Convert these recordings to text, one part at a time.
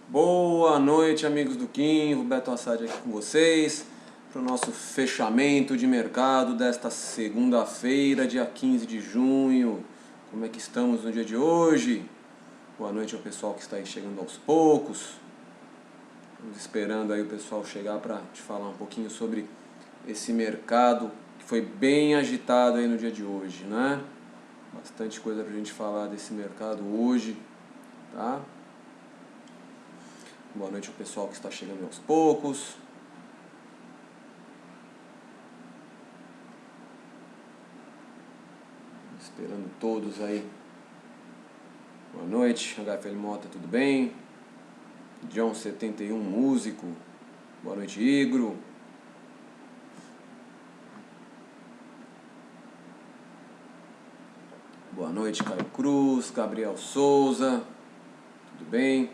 Boa noite, amigos do Kim, Roberto Assad aqui com vocês para o nosso fechamento de mercado desta segunda-feira, dia 15 de junho. Como é que estamos no dia de hoje? Boa noite ao pessoal que está aí chegando aos poucos. Estamos esperando aí o pessoal chegar para te falar um pouquinho sobre esse mercado que foi bem agitado aí no dia de hoje, né? Bastante coisa para a gente falar desse mercado hoje, tá? Boa noite ao pessoal que está chegando aos poucos. Esperando todos aí. Boa noite, HFL Mota, tudo bem? John71 Músico. Boa noite, Igro. Boa noite, Caio Cruz, Gabriel Souza. Tudo bem?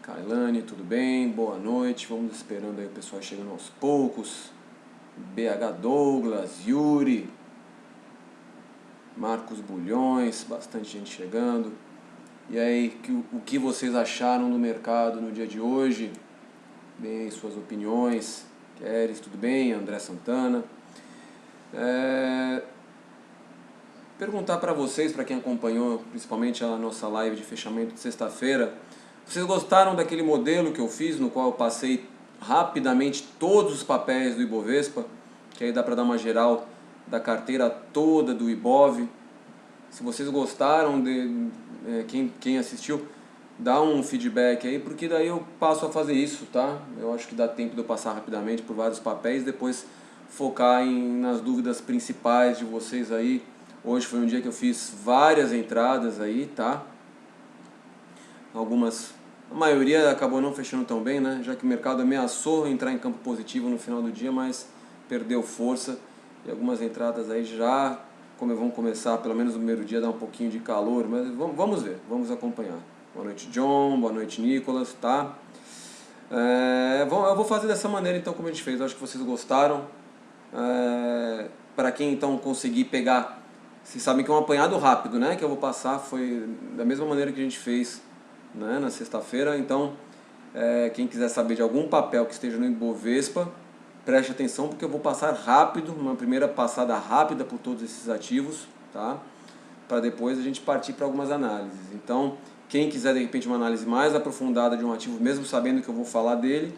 Kailane, tudo bem? Boa noite. Vamos esperando aí o pessoal chegando aos poucos. BH Douglas, Yuri, Marcos Bulhões, bastante gente chegando. E aí, o que vocês acharam do mercado no dia de hoje? Bem, suas opiniões. Queres, tudo bem? André Santana. Perguntar para vocês, para quem acompanhou principalmente a nossa live de fechamento de sexta-feira, vocês gostaram daquele modelo que eu fiz, no qual eu passei rapidamente todos os papéis do Ibovespa, que aí dá para dar uma geral da carteira toda do Ibov. Se vocês gostaram, quem assistiu, dá um feedback aí, porque daí eu passo a fazer isso, tá? Eu acho que dá tempo de eu passar rapidamente por vários papéis, depois focar nas dúvidas principais de vocês aí. Hoje foi um dia que eu fiz várias entradas aí, tá? A maioria acabou não fechando tão bem, né? Já que o mercado ameaçou entrar em campo positivo no final do dia, mas perdeu força. E algumas entradas aí já, como vão começar, pelo menos no primeiro dia, dar um pouquinho de calor. Mas vamos ver, vamos acompanhar. Boa noite, John. Boa noite, Nicolas, tá? Eu vou fazer dessa maneira, então, como a gente fez. Eu acho que vocês gostaram. Para quem, então, conseguir pegar... Vocês sabem que é um apanhado rápido, né? Que eu vou passar, foi da mesma maneira que a gente fez, né, na sexta-feira. Então, quem quiser saber de algum papel que esteja no Ibovespa, preste atenção, porque eu vou passar rápido, uma primeira passada rápida por todos esses ativos, tá? Para depois a gente partir para algumas análises. Então, quem quiser de repente uma análise mais aprofundada de um ativo, mesmo sabendo que eu vou falar dele,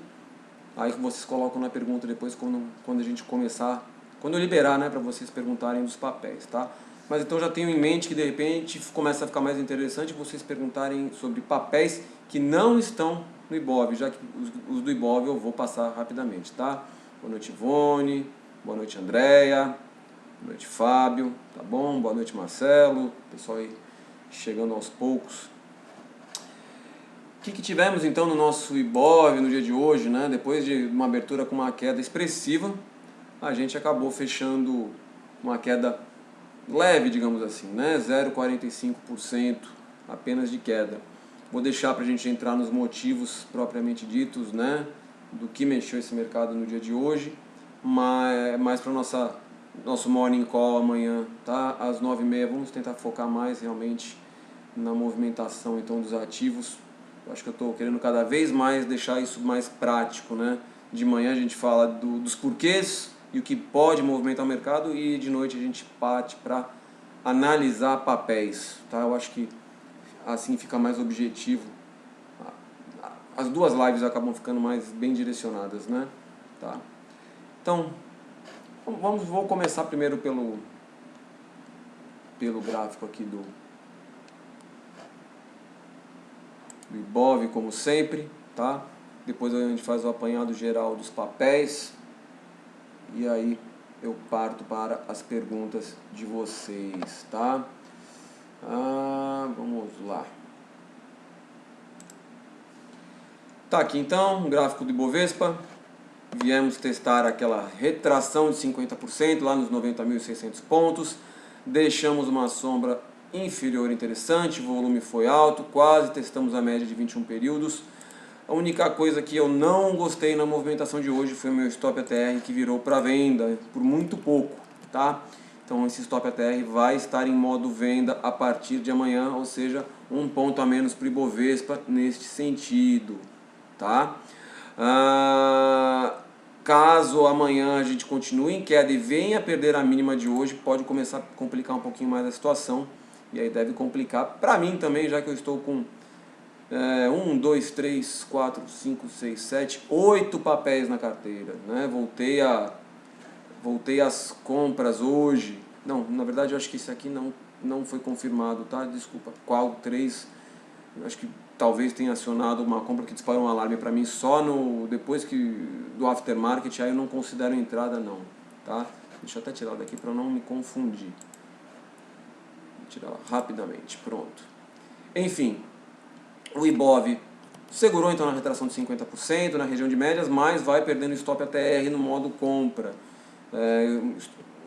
aí vocês colocam na pergunta depois quando a gente começar, quando eu liberar, né, para vocês perguntarem dos papéis, tá? Mas então já tenho em mente que de repente começa a ficar mais interessante vocês perguntarem sobre papéis que não estão no Ibov, já que os do Ibov eu vou passar rapidamente, tá? Boa noite, Ivone. Boa noite, Andréia. Boa noite, Fábio. Tá bom? Boa noite, Marcelo. Pessoal aí chegando aos poucos. O que tivemos então no nosso Ibov no dia de hoje, né? Depois de uma abertura com uma queda expressiva, a gente acabou fechando uma queda leve, digamos assim, né? 0,45% apenas de queda. Vou deixar para a gente entrar nos motivos propriamente ditos, né? Do que mexeu esse mercado no dia de hoje, mas para o nosso morning call amanhã, tá? Às 9h30, vamos tentar focar mais realmente na movimentação então dos ativos. Eu acho que eu estou querendo cada vez mais deixar isso mais prático, né? De manhã a gente fala dos porquês e o que pode movimentar o mercado, e de noite a gente parte para analisar papéis, tá? Eu acho que assim fica mais objetivo. As duas lives acabam ficando mais bem direcionadas, né? Tá? Então, vou começar primeiro pelo gráfico aqui do Ibov, como sempre, tá? Depois a gente faz o apanhado geral dos papéis e aí eu parto para as perguntas de vocês, tá? Vamos lá. Tá aqui então, o gráfico do Ibovespa. Viemos testar aquela retração de 50% lá nos 90.600 pontos. Deixamos uma sombra inferior interessante, o volume foi alto, quase testamos a média de 21 períodos. A única coisa que eu não gostei na movimentação de hoje foi o meu stop ATR, que virou para venda por muito pouco, tá? Então esse stop ATR vai estar em modo venda a partir de amanhã, ou seja, um ponto a menos para o Ibovespa neste sentido, tá? Caso amanhã a gente continue em queda e venha a perder a mínima de hoje, pode começar a complicar um pouquinho mais a situação, e aí deve complicar para mim também, já que eu estou com 1, 2, 3, 4, 5, 6, 7, 8 papéis na carteira, né? Voltei às compras hoje. Não, na verdade eu acho que isso aqui não foi confirmado, tá? Desculpa. Qual 3? Acho que talvez tenha acionado uma compra que disparou um alarme para mim só depois do aftermarket, aí eu não considero entrada não, tá? Deixa eu até tirar daqui para não me confundir. Vou tirar ela rapidamente, pronto. Enfim, o Ibov segurou então na retração de 50% na região de médias, mas vai perdendo stop ATR no modo compra.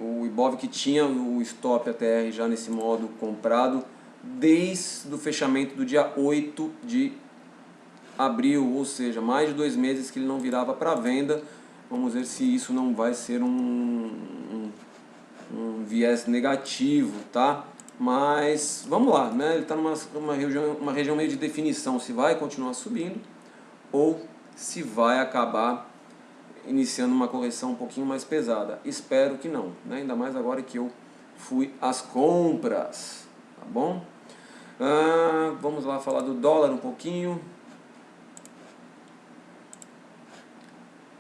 O Ibov que tinha o stop ATR já nesse modo comprado desde o fechamento do dia 8 de abril, ou seja, mais de 2 meses que ele não virava para venda. Vamos ver se isso não vai ser um viés negativo, tá? Mas vamos lá, né? Ele está numa região meio de definição, se vai continuar subindo ou se vai acabar iniciando uma correção um pouquinho mais pesada. Espero que não, né? Ainda mais agora que eu fui às compras, tá bom? Vamos lá falar do dólar um pouquinho.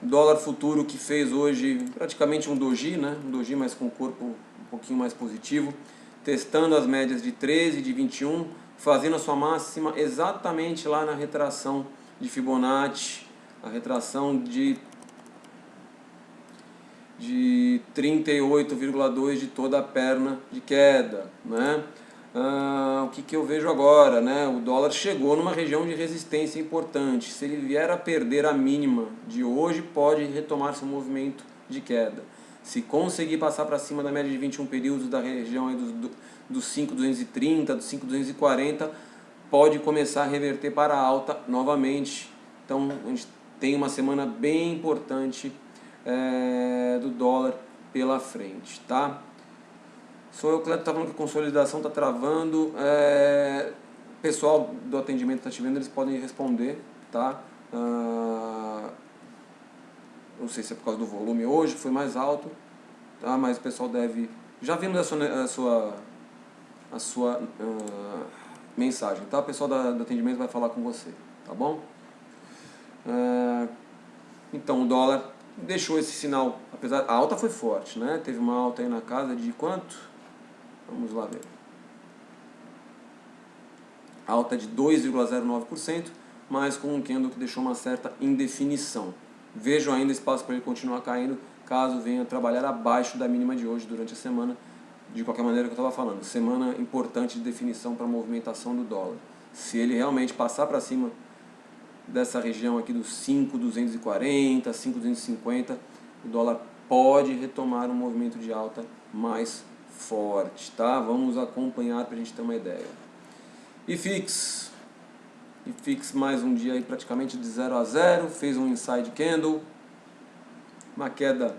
Dólar futuro que fez hoje praticamente um doji, né? Um doji, mas com o corpo um pouquinho mais positivo, testando as médias de 13, de 21, fazendo a sua máxima exatamente lá na retração de Fibonacci, a retração de 38,2 de toda a perna de queda, né? O que eu vejo agora, né? O dólar chegou numa região de resistência importante. Se ele vier a perder a mínima de hoje, pode retomar seu movimento de queda. Se conseguir passar para cima da média de 21 períodos da região aí dos 5.230, dos 5.240, pode começar a reverter para a alta novamente. Então a gente tem uma semana bem importante do dólar pela frente, tá? Sou eu, Cleto, tá falando que a consolidação está travando. O pessoal do atendimento está te vendo, eles podem responder, tá? Não sei se é por causa do volume hoje, foi mais alto, tá? Mas o pessoal deve... Já vimos a sua mensagem, tá? O pessoal do atendimento vai falar com você, tá bom? Então o dólar deixou esse sinal, apesar a alta foi forte, né? Teve uma alta aí na casa de quanto? Vamos lá ver. Alta de 2,09%, mas com um candle que deixou uma certa indefinição. Vejo ainda espaço para ele continuar caindo, caso venha trabalhar abaixo da mínima de hoje durante a semana. De qualquer maneira que eu estava falando, semana importante de definição para a movimentação do dólar. Se ele realmente passar para cima dessa região aqui dos 5.240, 5.250, o dólar pode retomar um movimento de alta mais forte, tá? Vamos acompanhar para a gente ter uma ideia. IFIX mais um dia aí praticamente de 0 a 0, fez um inside candle, uma queda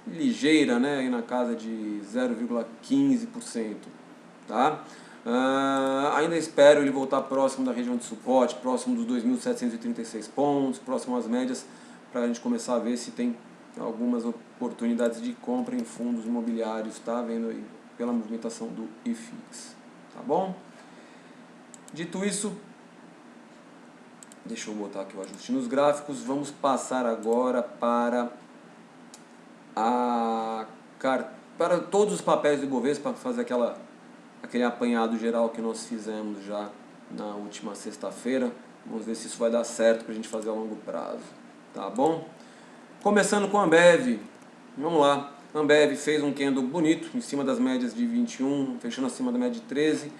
ligeira, né, aí na casa de 0,15%, tá? Ainda espero ele voltar próximo da região de suporte, próximo dos 2.736 pontos, próximo às médias, para a gente começar a ver se tem algumas oportunidades de compra em fundos imobiliários, tá? Vendo aí pela movimentação do IFIX, tá bom? Dito isso, deixa eu botar aqui o ajuste nos gráficos, vamos passar agora para todos os papéis do Ibovespa, para fazer aquele apanhado geral que nós fizemos já na última sexta-feira. Vamos ver se isso vai dar certo para a gente fazer a longo prazo, tá bom? Começando com a Ambev, vamos lá. A Ambev fez um candle bonito, em cima das médias de 21, fechando acima da média de 13,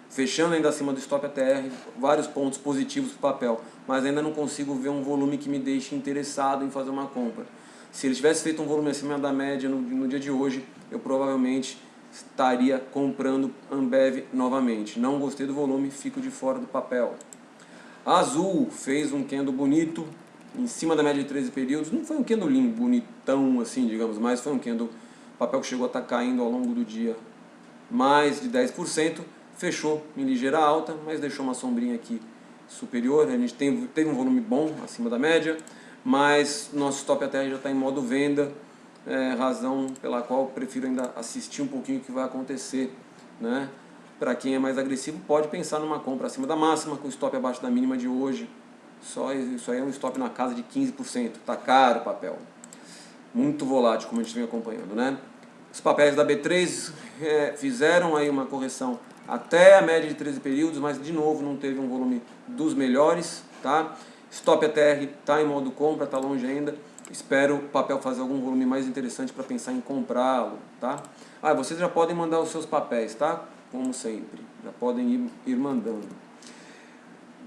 fechando ainda acima do stop ATR, vários pontos positivos para o papel, mas ainda não consigo ver um volume que me deixe interessado em fazer uma compra. Se ele tivesse feito um volume acima da média no dia de hoje, eu provavelmente estaria comprando Ambev novamente. Não gostei do volume, fico de fora do papel. A Azul fez um candle bonito, em cima da média de 13 períodos. Não foi um candle bonitão assim, digamos, mas foi um candle papel que chegou a estar caindo ao longo do dia mais de 10%, fechou em ligeira alta, mas deixou uma sombrinha aqui superior. A gente teve um volume bom, acima da média, mas nosso stop ATR já está em modo venda, razão pela qual eu prefiro ainda assistir um pouquinho o que vai acontecer, né? Para quem é mais agressivo, pode pensar numa compra acima da máxima, com stop abaixo da mínima de hoje. Isso aí é um stop na casa de 15%. Tá caro o papel. Muito volátil, como a gente vem acompanhando, né? Os papéis da B3 fizeram aí uma correção até a média de 13 períodos, mas de novo não teve um volume dos melhores, tá? Stop ATR está em modo compra, está longe ainda. Espero o papel fazer algum volume mais interessante para pensar em comprá-lo, tá? Vocês já podem mandar os seus papéis, tá? Como sempre, já podem ir mandando.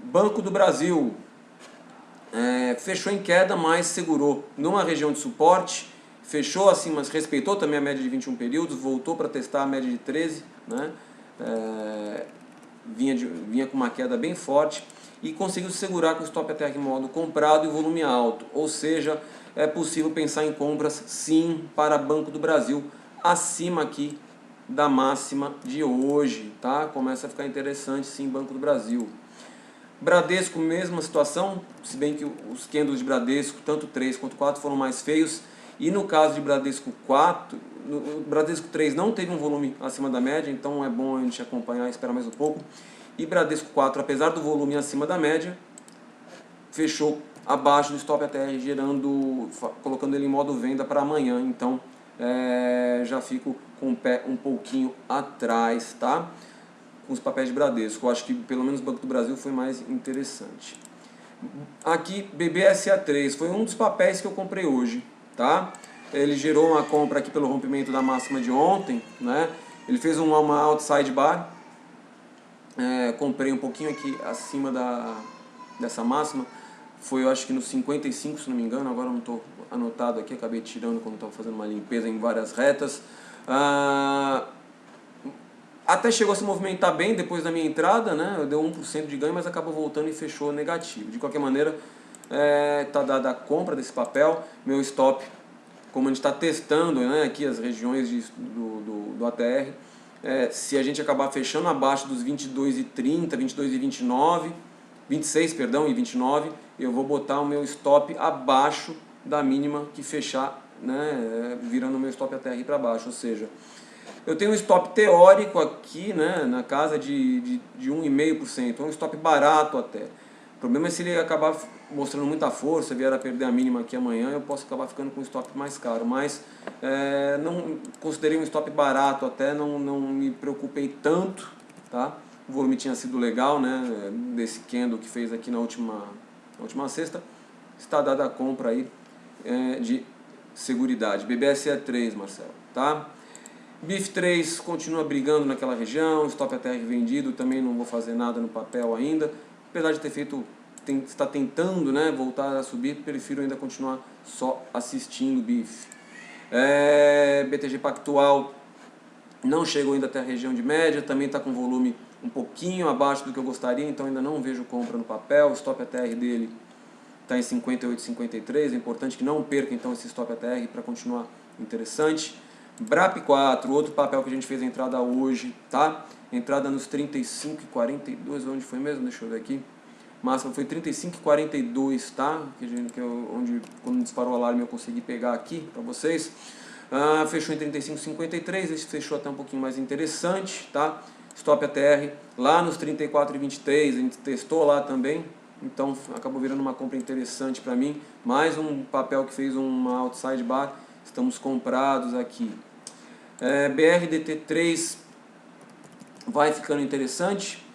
Banco do Brasil fechou em queda, mas segurou numa região de suporte, fechou assim, mas respeitou também a média de 21 períodos, voltou para testar a média de 13, né? Vinha com uma queda bem forte e conseguiu segurar com o stop ATR em modo comprado e volume alto, ou seja, é possível pensar em compras sim para Banco do Brasil, acima aqui da máxima de hoje, tá? Começa a ficar interessante sim Banco do Brasil. Bradesco, mesma situação, se bem que os candles de Bradesco, tanto 3 quanto 4, foram mais feios. E no caso de Bradesco 4, o Bradesco 3 não teve um volume acima da média, então é bom a gente acompanhar e esperar mais um pouco. E Bradesco 4, apesar do volume acima da média, fechou abaixo do stop ATR, colocando ele em modo venda para amanhã. Então já fico com o pé um pouquinho atrás, tá? Com os papéis de Bradesco. Eu acho que pelo menos o Banco do Brasil foi mais interessante. Aqui, BBSA3, foi um dos papéis que eu comprei hoje, tá? Ele gerou uma compra aqui pelo rompimento da máxima de ontem, né? Ele fez uma outside bar, comprei um pouquinho aqui acima dessa máxima, foi eu acho que no 55, se não me engano, agora não estou anotado aqui, acabei tirando quando estava fazendo uma limpeza em várias retas. Até chegou a se movimentar bem depois da minha entrada, né? Deu 1% de ganho, mas acabou voltando e fechou negativo. De qualquer maneira, está dada a compra desse papel. Meu stop, como a gente está testando, né, aqui as regiões do ATR, se a gente acabar fechando abaixo dos 22,30, 22,29, 26, perdão, e 29, eu vou botar o meu stop abaixo da mínima que fechar, né, virando o meu stop ATR para baixo, ou seja, eu tenho um stop teórico aqui, né, na casa de 1,5%, é um stop barato até. O problema é se ele acabar mostrando muita força, vier a perder a mínima aqui amanhã, eu posso acabar ficando com um stop mais caro. Mas não considerei um stop barato até, não me preocupei tanto, tá? O volume tinha sido legal, né, desse candle que fez aqui na última sexta. Está dada a compra aí de seguridade. BBSE 3, Marcelo, tá? BIF3 continua brigando naquela região, stop ATR vendido, também não vou fazer nada no papel ainda. Apesar de ter feito, está tentando, né, voltar a subir, prefiro ainda continuar só assistindo BIF. BTG Pactual não chegou ainda até a região de média, também está com volume um pouquinho abaixo do que eu gostaria, então ainda não vejo compra no papel. O stop ATR dele está em 58,53, é importante que não perca então esse stop ATR para continuar interessante. BRAP4, outro papel que a gente fez a entrada hoje, tá? Entrada nos 35,42, onde foi mesmo? Deixa eu ver aqui. Máxima foi 35,42, tá? Onde quando disparou o alarme eu consegui pegar aqui para vocês. Fechou em 35,53, esse fechou até um pouquinho mais interessante, tá? Stop ATR lá nos 34,23, a gente testou lá também, então acabou virando uma compra interessante para mim. Mais um papel que fez uma outside bar, estamos comprados aqui. BRDT3 vai ficando interessante.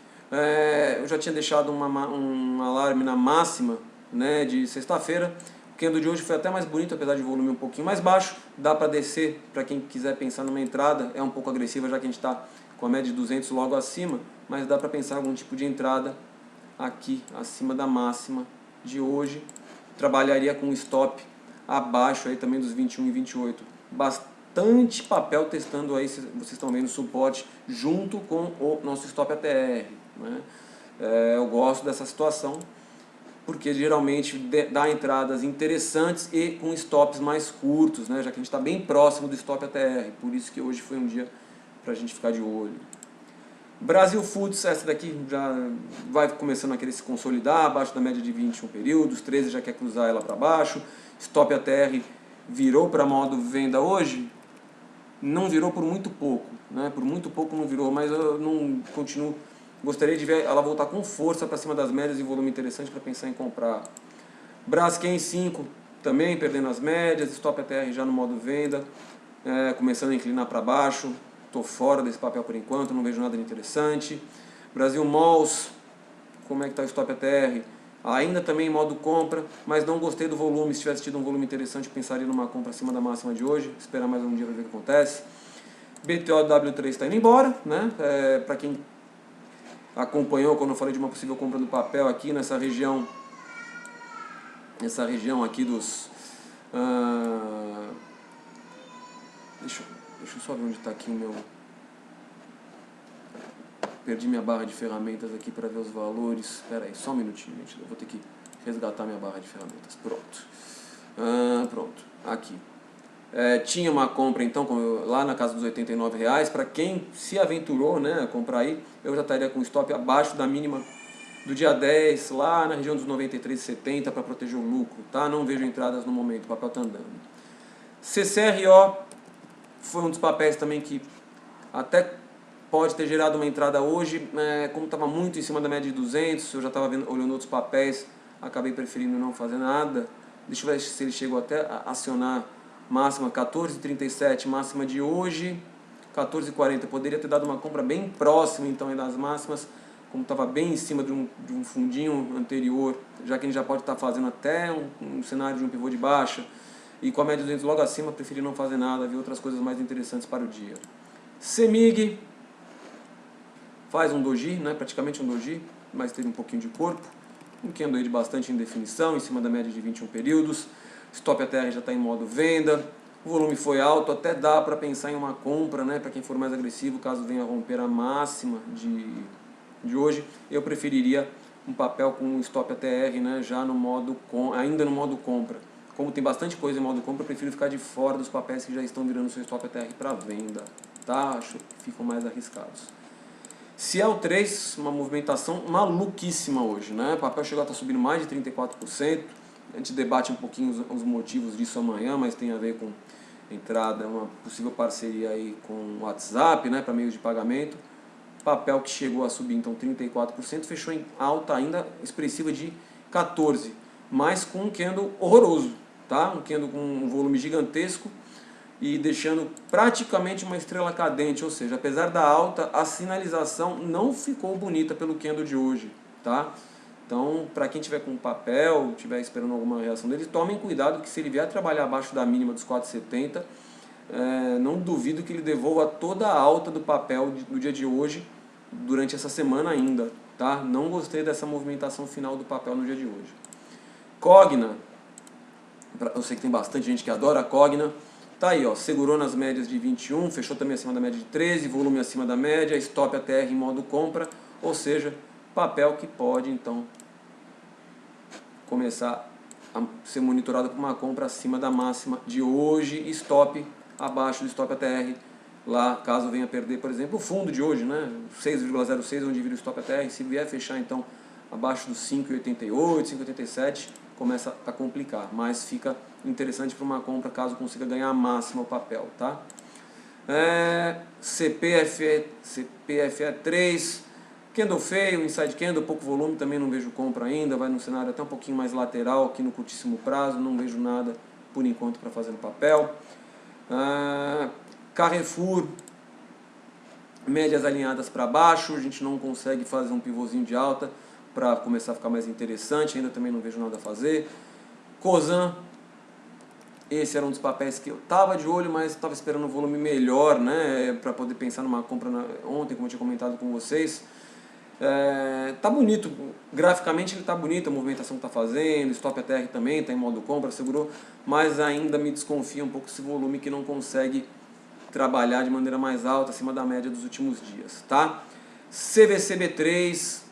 Eu já tinha deixado um alarme na máxima, né, de sexta-feira. O candle de hoje foi até mais bonito, apesar de volume um pouquinho mais baixo. Dá para descer, para quem quiser pensar numa entrada. É um pouco agressiva, já que a gente está com a média de 200 logo acima, mas dá para pensar em algum tipo de entrada aqui acima da máxima de hoje. Trabalharia com stop abaixo aí também dos 21 e 28. Bastante papel testando aí, vocês estão vendo, suporte junto com o nosso stop ATR, né? Eu gosto dessa situação. porque geralmente dá entradas interessantes e com stops mais curtos, né? Já que a gente está bem próximo do stop ATR, por isso que hoje foi um dia para a gente ficar de olho. Brasil Foods, essa daqui já vai começando a querer se consolidar, abaixo da média de 21 períodos, 13 já quer cruzar ela para baixo, stop ATR virou para modo venda hoje, não virou por muito pouco, né? Por muito pouco não virou, mas eu não continuo, gostaria de ver ela voltar com força para cima das médias e volume interessante para pensar em comprar. Braskem 5 também perdendo as médias, stop ATR já no modo venda, começando a inclinar para baixo. Estou fora desse papel por enquanto, não vejo nada de interessante. Brasil Malls, como é que está o stop ATR? Ainda também em modo compra, mas não gostei do volume. Se tivesse tido um volume interessante, pensaria numa compra acima da máxima de hoje. Esperar mais um dia para ver o que acontece. BTOW3 está indo embora, né? Para quem acompanhou quando eu falei de uma possível compra do papel aqui nessa região aqui dos... Deixa eu só ver onde está aqui o meu... Perdi minha barra de ferramentas aqui para ver os valores. Espera aí, só um minutinho, gente. Eu vou ter que resgatar minha barra de ferramentas. Pronto. Pronto, aqui. Tinha uma compra, então, lá na casa dos R$89. Para quem se aventurou, né, a comprar aí, eu já estaria com stop abaixo da mínima do dia 10, lá na região dos 93,70 para proteger o lucro. Tá? Não vejo entradas no momento, o papel está andando. CCRO foi um dos papéis também que até pode ter gerado uma entrada hoje, como estava muito em cima da média de 200, eu já estava olhando outros papéis, acabei preferindo não fazer nada. Deixa eu ver se ele chegou até a acionar máxima 14,37, máxima de hoje 14,40. Poderia ter dado uma compra bem próxima então das máximas, como estava bem em cima de um fundinho anterior, já que a gente já pode estar fazendo até um cenário de um pivô de baixa, e com a média de 200 logo acima, preferi não fazer nada, ver outras coisas mais interessantes para o dia. CEMIG faz um doji, né, praticamente um doji, mas teve um pouquinho de corpo, um candle aí de bastante indefinição, em cima da média de 21 períodos, stop ATR já está em modo venda, o volume foi alto, até dá para pensar em uma compra, né, para quem for mais agressivo, caso venha a romper a máxima de hoje. Eu preferiria um papel com stop ATR, né, já no modo ainda no modo compra. Como tem bastante coisa em modo compra, eu prefiro ficar de fora dos papéis que já estão virando seu stop ATR para venda, tá? Acho que ficam mais arriscados. Ciel 3, uma movimentação maluquíssima hoje, né? O papel chegou a estar subindo mais de 34%. A gente debate um pouquinho os motivos disso amanhã, mas tem a ver com entrada, uma possível parceria aí com o WhatsApp, né, para meios de pagamento. Papel que chegou a subir então 34%, fechou em alta ainda expressiva de 14%, mas com um candle horroroso, tá? Um candle com um volume gigantesco e deixando praticamente uma estrela cadente, ou seja, apesar da alta, a sinalização não ficou bonita pelo candle de hoje, tá? Então, para quem tiver com papel, tiver esperando alguma reação dele, tomem cuidado que se ele vier trabalhar abaixo da mínima dos 4,70, não duvido que ele devolva toda a alta do papel do dia de hoje, durante essa semana ainda, tá? Não gostei dessa movimentação final do papel no dia de hoje. Cogna, eu sei que tem bastante gente que adora a Cogna, tá aí, ó, segurou nas médias de 21, fechou também acima da média de 13, volume acima da média, stop ATR em modo compra, ou seja, papel que pode então começar a ser monitorado por uma compra acima da máxima de hoje, stop abaixo do stop ATR, lá caso venha perder, por exemplo, o fundo de hoje, né, 6,06, onde vira o stop ATR, se vier fechar então abaixo dos 5,88, 5,87, começa a complicar, mas fica interessante para uma compra caso consiga ganhar a máxima o papel, tá? CPFE3, candle feio, inside candle, pouco volume, também não vejo compra ainda, vai num cenário até um pouquinho mais lateral aqui no curtíssimo prazo, não vejo nada por enquanto para fazer no papel. Carrefour, médias alinhadas para baixo, a gente não consegue fazer um pivôzinho de alta para começar a ficar mais interessante, ainda também não vejo nada a fazer. Cosan, esse era um dos papéis que eu estava de olho, mas estava esperando um volume melhor, né, para poder pensar numa compra ontem, como eu tinha comentado com vocês. Tá bonito, graficamente ele tá bonito, a movimentação que tá fazendo, stop ATR também tá em modo compra, segurou, mas ainda me desconfia um pouco esse volume que não consegue trabalhar de maneira mais alta, acima da média dos últimos dias, tá? CVCB3,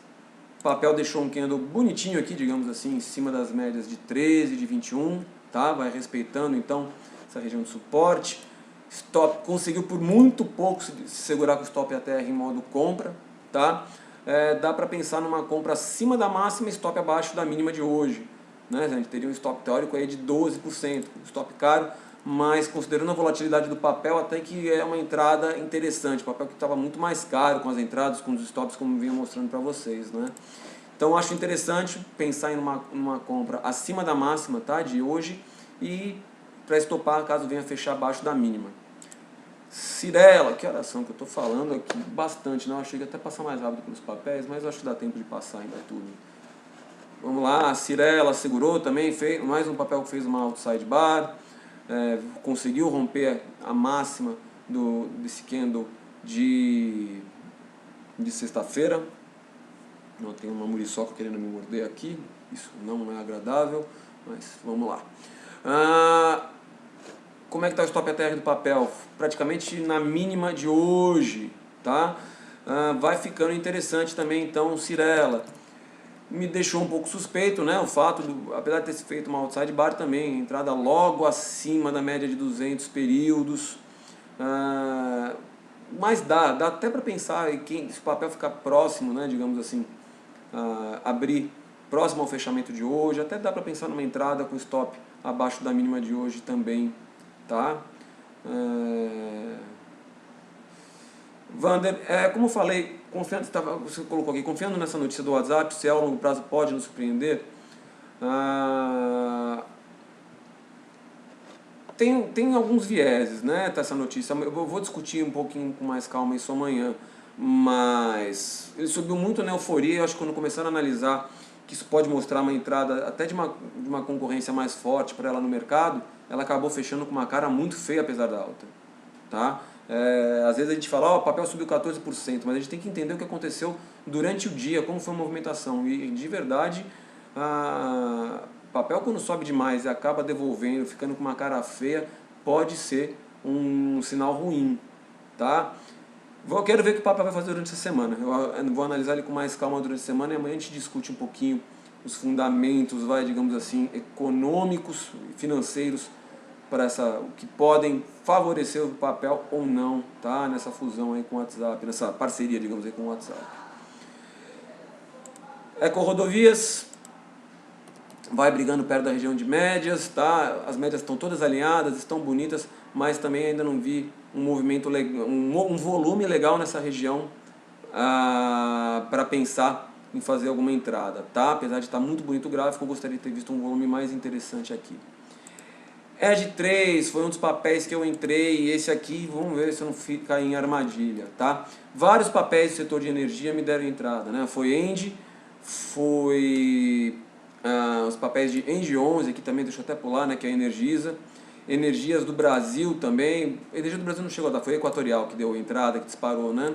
papel deixou um candle bonitinho aqui, digamos assim, em cima das médias de 13, de 21, tá? Vai respeitando então essa região de suporte. Stop conseguiu por muito pouco se segurar com o stop ATR em modo compra, tá? Dá para pensar numa compra acima da máxima e stop abaixo da mínima de hoje, né? A gente teria um stop teórico aí de 12%, stop caro, mas considerando a volatilidade do papel, até que é uma entrada interessante. O papel que estava muito mais caro com as entradas, com os stops, como vinha mostrando para vocês, né? Então acho interessante pensar em uma compra acima da máxima, tá, de hoje, e para estopar caso venha fechar abaixo da mínima. Cirela, que oração que eu estou falando aqui bastante, né? Eu achei que até passar mais rápido pelos papéis, mas acho que dá tempo de passar ainda tudo. Vamos lá, a Cirela segurou também, fez mais um papel que fez uma outside bar, conseguiu romper a máxima desse candle de sexta-feira. Tem uma muriçoca querendo me morder aqui, isso não é agradável, mas vamos lá. Como é que está o stop ATR do papel? Praticamente na mínima de hoje, tá? Vai ficando interessante também então Cirela. Me deixou um pouco suspeito, né? O fato, apesar de ter feito uma outside bar também, entrada logo acima da média de 200 períodos. Mas dá até para pensar se o papel ficar próximo, né, digamos assim, abrir próximo ao fechamento de hoje, até dá para pensar numa entrada com stop abaixo da mínima de hoje também, tá? Vander, como eu falei, você colocou aqui, confiando nessa notícia do WhatsApp, se ao longo prazo pode nos surpreender, tem alguns vieses, né, essa notícia. Eu vou discutir um pouquinho com mais calma isso amanhã, mas ele subiu muito na euforia. Eu acho que quando começaram a analisar que isso pode mostrar uma entrada até de uma concorrência mais forte para ela no mercado, ela acabou fechando com uma cara muito feia apesar da alta, tá? Às vezes a gente fala, o papel subiu 14%, mas a gente tem que entender o que aconteceu durante o dia, como foi a movimentação, e de verdade, papel quando sobe demais e acaba devolvendo, ficando com uma cara feia, pode ser um sinal ruim, tá? Eu quero ver o que o papel vai fazer durante essa semana. Eu vou analisar ele com mais calma durante a semana e amanhã a gente discute um pouquinho os fundamentos, digamos assim, econômicos e financeiros para o que podem favorecer o papel ou não, tá? Nessa fusão aí com o WhatsApp, nessa parceria, digamos aí, com o WhatsApp. Ecorodovias vai brigando perto da região de médias, tá? As médias estão todas alinhadas, estão bonitas, mas também ainda não vi um movimento legal, um volume legal nessa região para pensar em fazer alguma entrada, tá? Apesar de estar muito bonito o gráfico, eu gostaria de ter visto um volume mais interessante aqui. Edge 3 foi um dos papéis que eu entrei, e esse aqui, vamos ver se eu não fica em armadilha, tá? Vários papéis do setor de energia me deram entrada, né? Foi Engie, foi os papéis de Engie 11, aqui também, deixa eu até pular, né? Que é a Energisa. Energias do Brasil também, Energia do Brasil não chegou a dar, foi Equatorial que deu entrada, que disparou, né?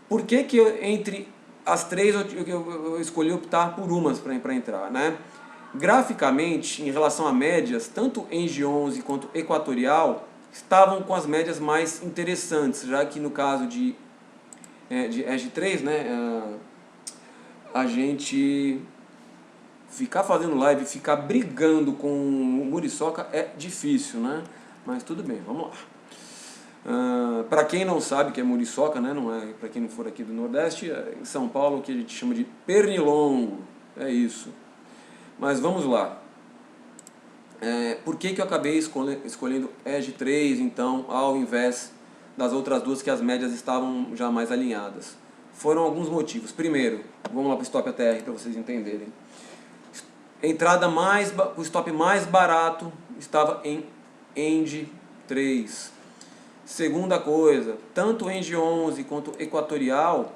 Por que entre as três eu escolhi optar por umas para entrar, né? Graficamente, em relação a médias, tanto Engie 11 quanto Equatorial estavam com as médias mais interessantes, já que no caso de Edge 3, né, a gente ficar fazendo live, ficar brigando com o Muriçoca é difícil, né? Mas tudo bem, vamos lá. Para quem não sabe que é muriçoca, né, não é, para quem não for aqui do Nordeste, em São Paulo o que a gente chama de pernilongo, é isso. Mas vamos lá. Por que eu acabei escolhendo Edge 3 então, ao invés das outras duas que as médias estavam já mais alinhadas? Foram alguns motivos. Primeiro, vamos lá para o stop ATR para vocês entenderem. O stop mais barato estava em Engie 3. Segunda coisa, tanto Engie 11 quanto Equatorial,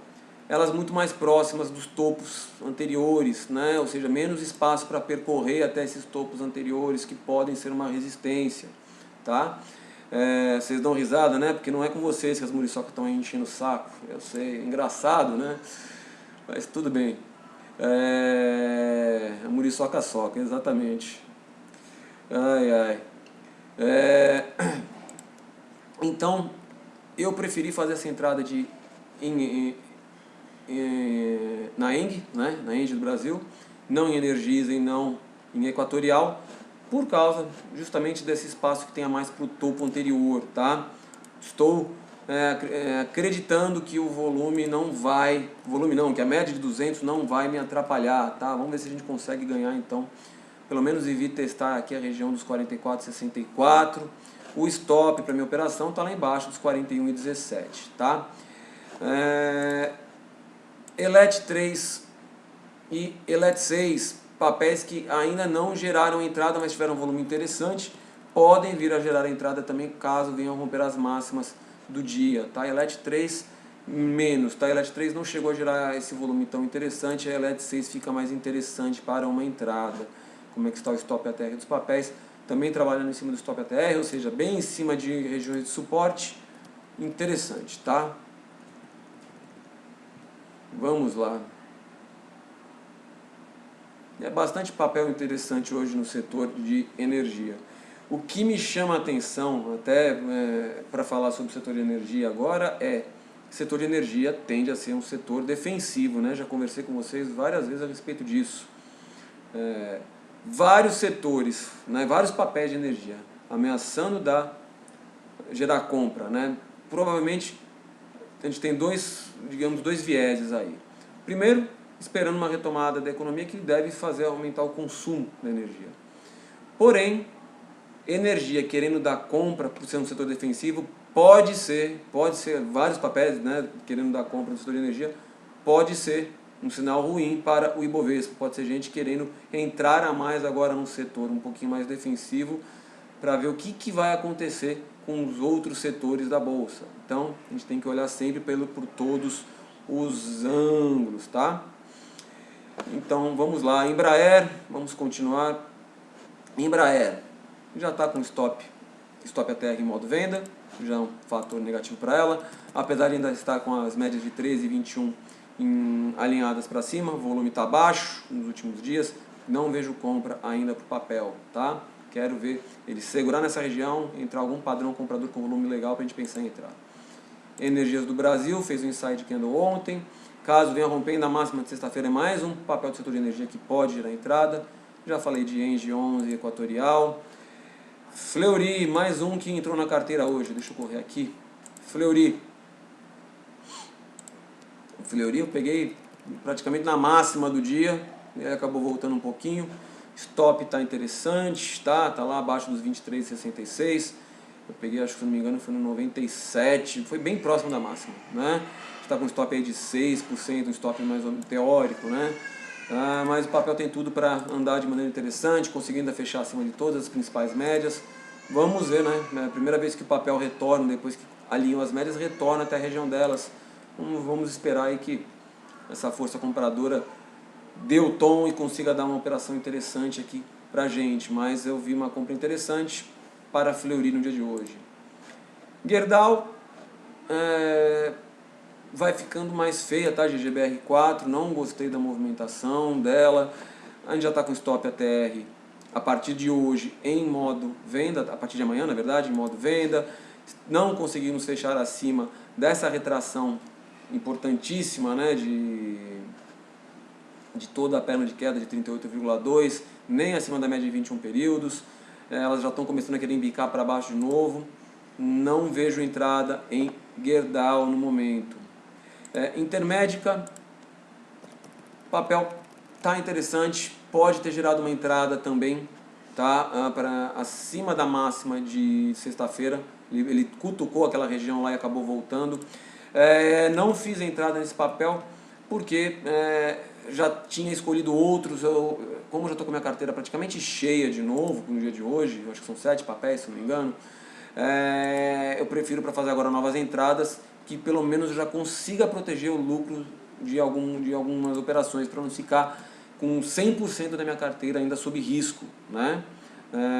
elas muito mais próximas dos topos anteriores, né? Ou seja, menos espaço para percorrer até esses topos anteriores que podem ser uma resistência, tá? Vocês dão risada, né? Porque não é com vocês que as muriçocas estão enchendo o saco, eu sei, é engraçado, né? Mas tudo bem. A muriçoca soca, exatamente. Ai, ai. Então, eu preferi fazer essa entrada na ENG, né, na ENGIE do Brasil, não em Energisa e não em Equatorial, por causa justamente desse espaço que tem a mais para o topo anterior, tá? Estou acreditando que o volume não vai, que a média de 200 não vai me atrapalhar, tá? Vamos ver se a gente consegue ganhar então, pelo menos evite testar aqui a região dos 44,64. O stop para minha operação está lá embaixo dos 41,17, tá? ELET 3 e ELET 6, papéis que ainda não geraram entrada, mas tiveram um volume interessante, podem vir a gerar entrada também caso venham romper as máximas do dia, tá? ELET 3 menos, tá? ELET 3 não chegou a gerar esse volume tão interessante, a ELET 6 fica mais interessante para uma entrada. Como é que está o stop ATR dos papéis? Também trabalhando em cima do stop ATR, ou seja, bem em cima de regiões de suporte, interessante, tá? Vamos lá. É bastante papel interessante hoje no setor de energia. O que me chama a atenção, até para falar sobre o setor de energia agora, que o setor de energia tende a ser um setor defensivo, né? Já conversei com vocês várias vezes a respeito disso. Vários setores, né? Vários papéis de energia ameaçando gerar compra, né? Provavelmente a gente tem dois vieses aí. Primeiro, esperando uma retomada da economia que deve fazer aumentar o consumo da energia. Porém, energia querendo dar compra por ser um setor defensivo, pode ser vários papéis, né, querendo dar compra no setor de energia, pode ser um sinal ruim para o Ibovespa. Pode ser gente querendo entrar a mais agora num setor um pouquinho mais defensivo para ver o que vai acontecer com os outros setores da Bolsa. Então, a gente tem que olhar sempre por todos os ângulos, tá? Então, vamos lá. Embraer, vamos continuar. Embraer já está com stop ATR em modo venda, já é um fator negativo para ela, apesar de ainda estar com as médias de 13 e 21 alinhadas para cima, o volume está baixo nos últimos dias, não vejo compra ainda para o papel, tá? Quero ver ele segurar nessa região, entrar algum padrão comprador com volume legal para a gente pensar em entrar. Energias do Brasil fez um inside candle ontem, caso venha rompendo a máxima de sexta-feira, é mais um papel do setor de energia que pode gerar entrada. Já falei de ENGIE 11 Equatorial. Fleury, mais um que entrou na carteira hoje. Deixa eu correr aqui. Fleury eu peguei praticamente na máxima do dia. E acabou voltando um pouquinho. Stop está interessante, tá lá abaixo dos 23,66. Eu peguei, acho que se não me engano, foi no 97. Foi bem próximo da máxima, né? Está com um stop aí de 6%, um stop mais teórico, né? Mas o papel tem tudo para andar de maneira interessante, conseguindo fechar acima de todas as principais médias. Vamos ver, né? É a primeira vez que o papel retorna, depois que alinham as médias, retorna até a região delas. Vamos esperar aí que essa força compradora dê o tom e consiga dar uma operação interessante aqui pra gente. Mas eu vi uma compra interessante para a Fleury no dia de hoje. Gerdau vai ficando mais feia, tá? GGBR4, não gostei da movimentação dela. A gente já está com stop ATR a partir de hoje em modo venda, a partir de amanhã, na verdade, em modo venda. Não conseguimos fechar acima dessa retração importantíssima, né, de toda a perna de queda de 38,2, nem acima da média de 21 períodos. Elas já estão começando a querer embicar para baixo de novo. Não vejo entrada em Gerdau no momento. Intermédica, papel tá interessante, pode ter gerado uma entrada também, tá? Para acima da máxima de sexta-feira, ele cutucou aquela região lá e acabou voltando. Não fiz entrada nesse papel porque já tinha escolhido outros. Como já estou com a minha carteira praticamente cheia de novo no dia de hoje, acho que são 7 papéis, se não me engano, eu prefiro para fazer agora novas entradas, que pelo menos eu já consiga proteger o lucro de algumas operações, para não ficar com 100% da minha carteira ainda sob risco, né?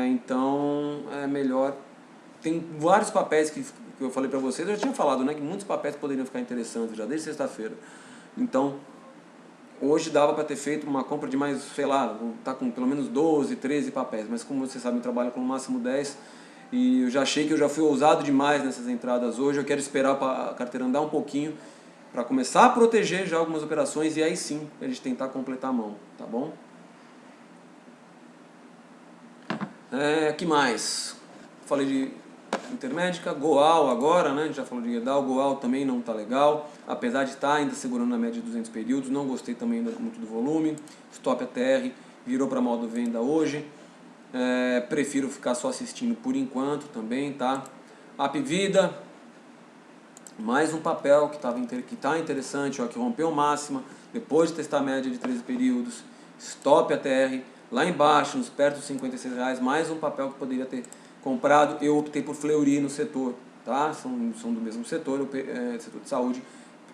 Então é melhor. Tem vários papéis que eu falei para vocês, eu já tinha falado, né, que muitos papéis poderiam ficar interessantes já desde sexta-feira. Então hoje dava para ter feito uma compra de mais, sei lá, tá com pelo menos 12, 13 papéis, mas como vocês sabem, eu trabalho com no máximo 10. E eu já achei que eu já fui ousado demais nessas entradas hoje. Eu quero esperar para a carteira andar um pouquinho para começar a proteger já algumas operações e aí sim a gente tentar completar a mão, tá bom? Que mais? Falei de Intermédica, Goal agora, né? A gente já falou de Gerdau, Goal também não está legal, apesar de estar ainda segurando na média de 200 períodos, não gostei também muito do volume, Stop ATR virou para modo venda hoje, prefiro ficar só assistindo por enquanto também, tá? Apvida, mais um papel que está interessante, ó, que rompeu máxima, depois de testar a média de 13 períodos, Stop ATR, lá embaixo, nos perto dos R$56, mais um papel que poderia ter comprado. Eu optei por Fleury no setor, tá? São do mesmo setor, setor de saúde,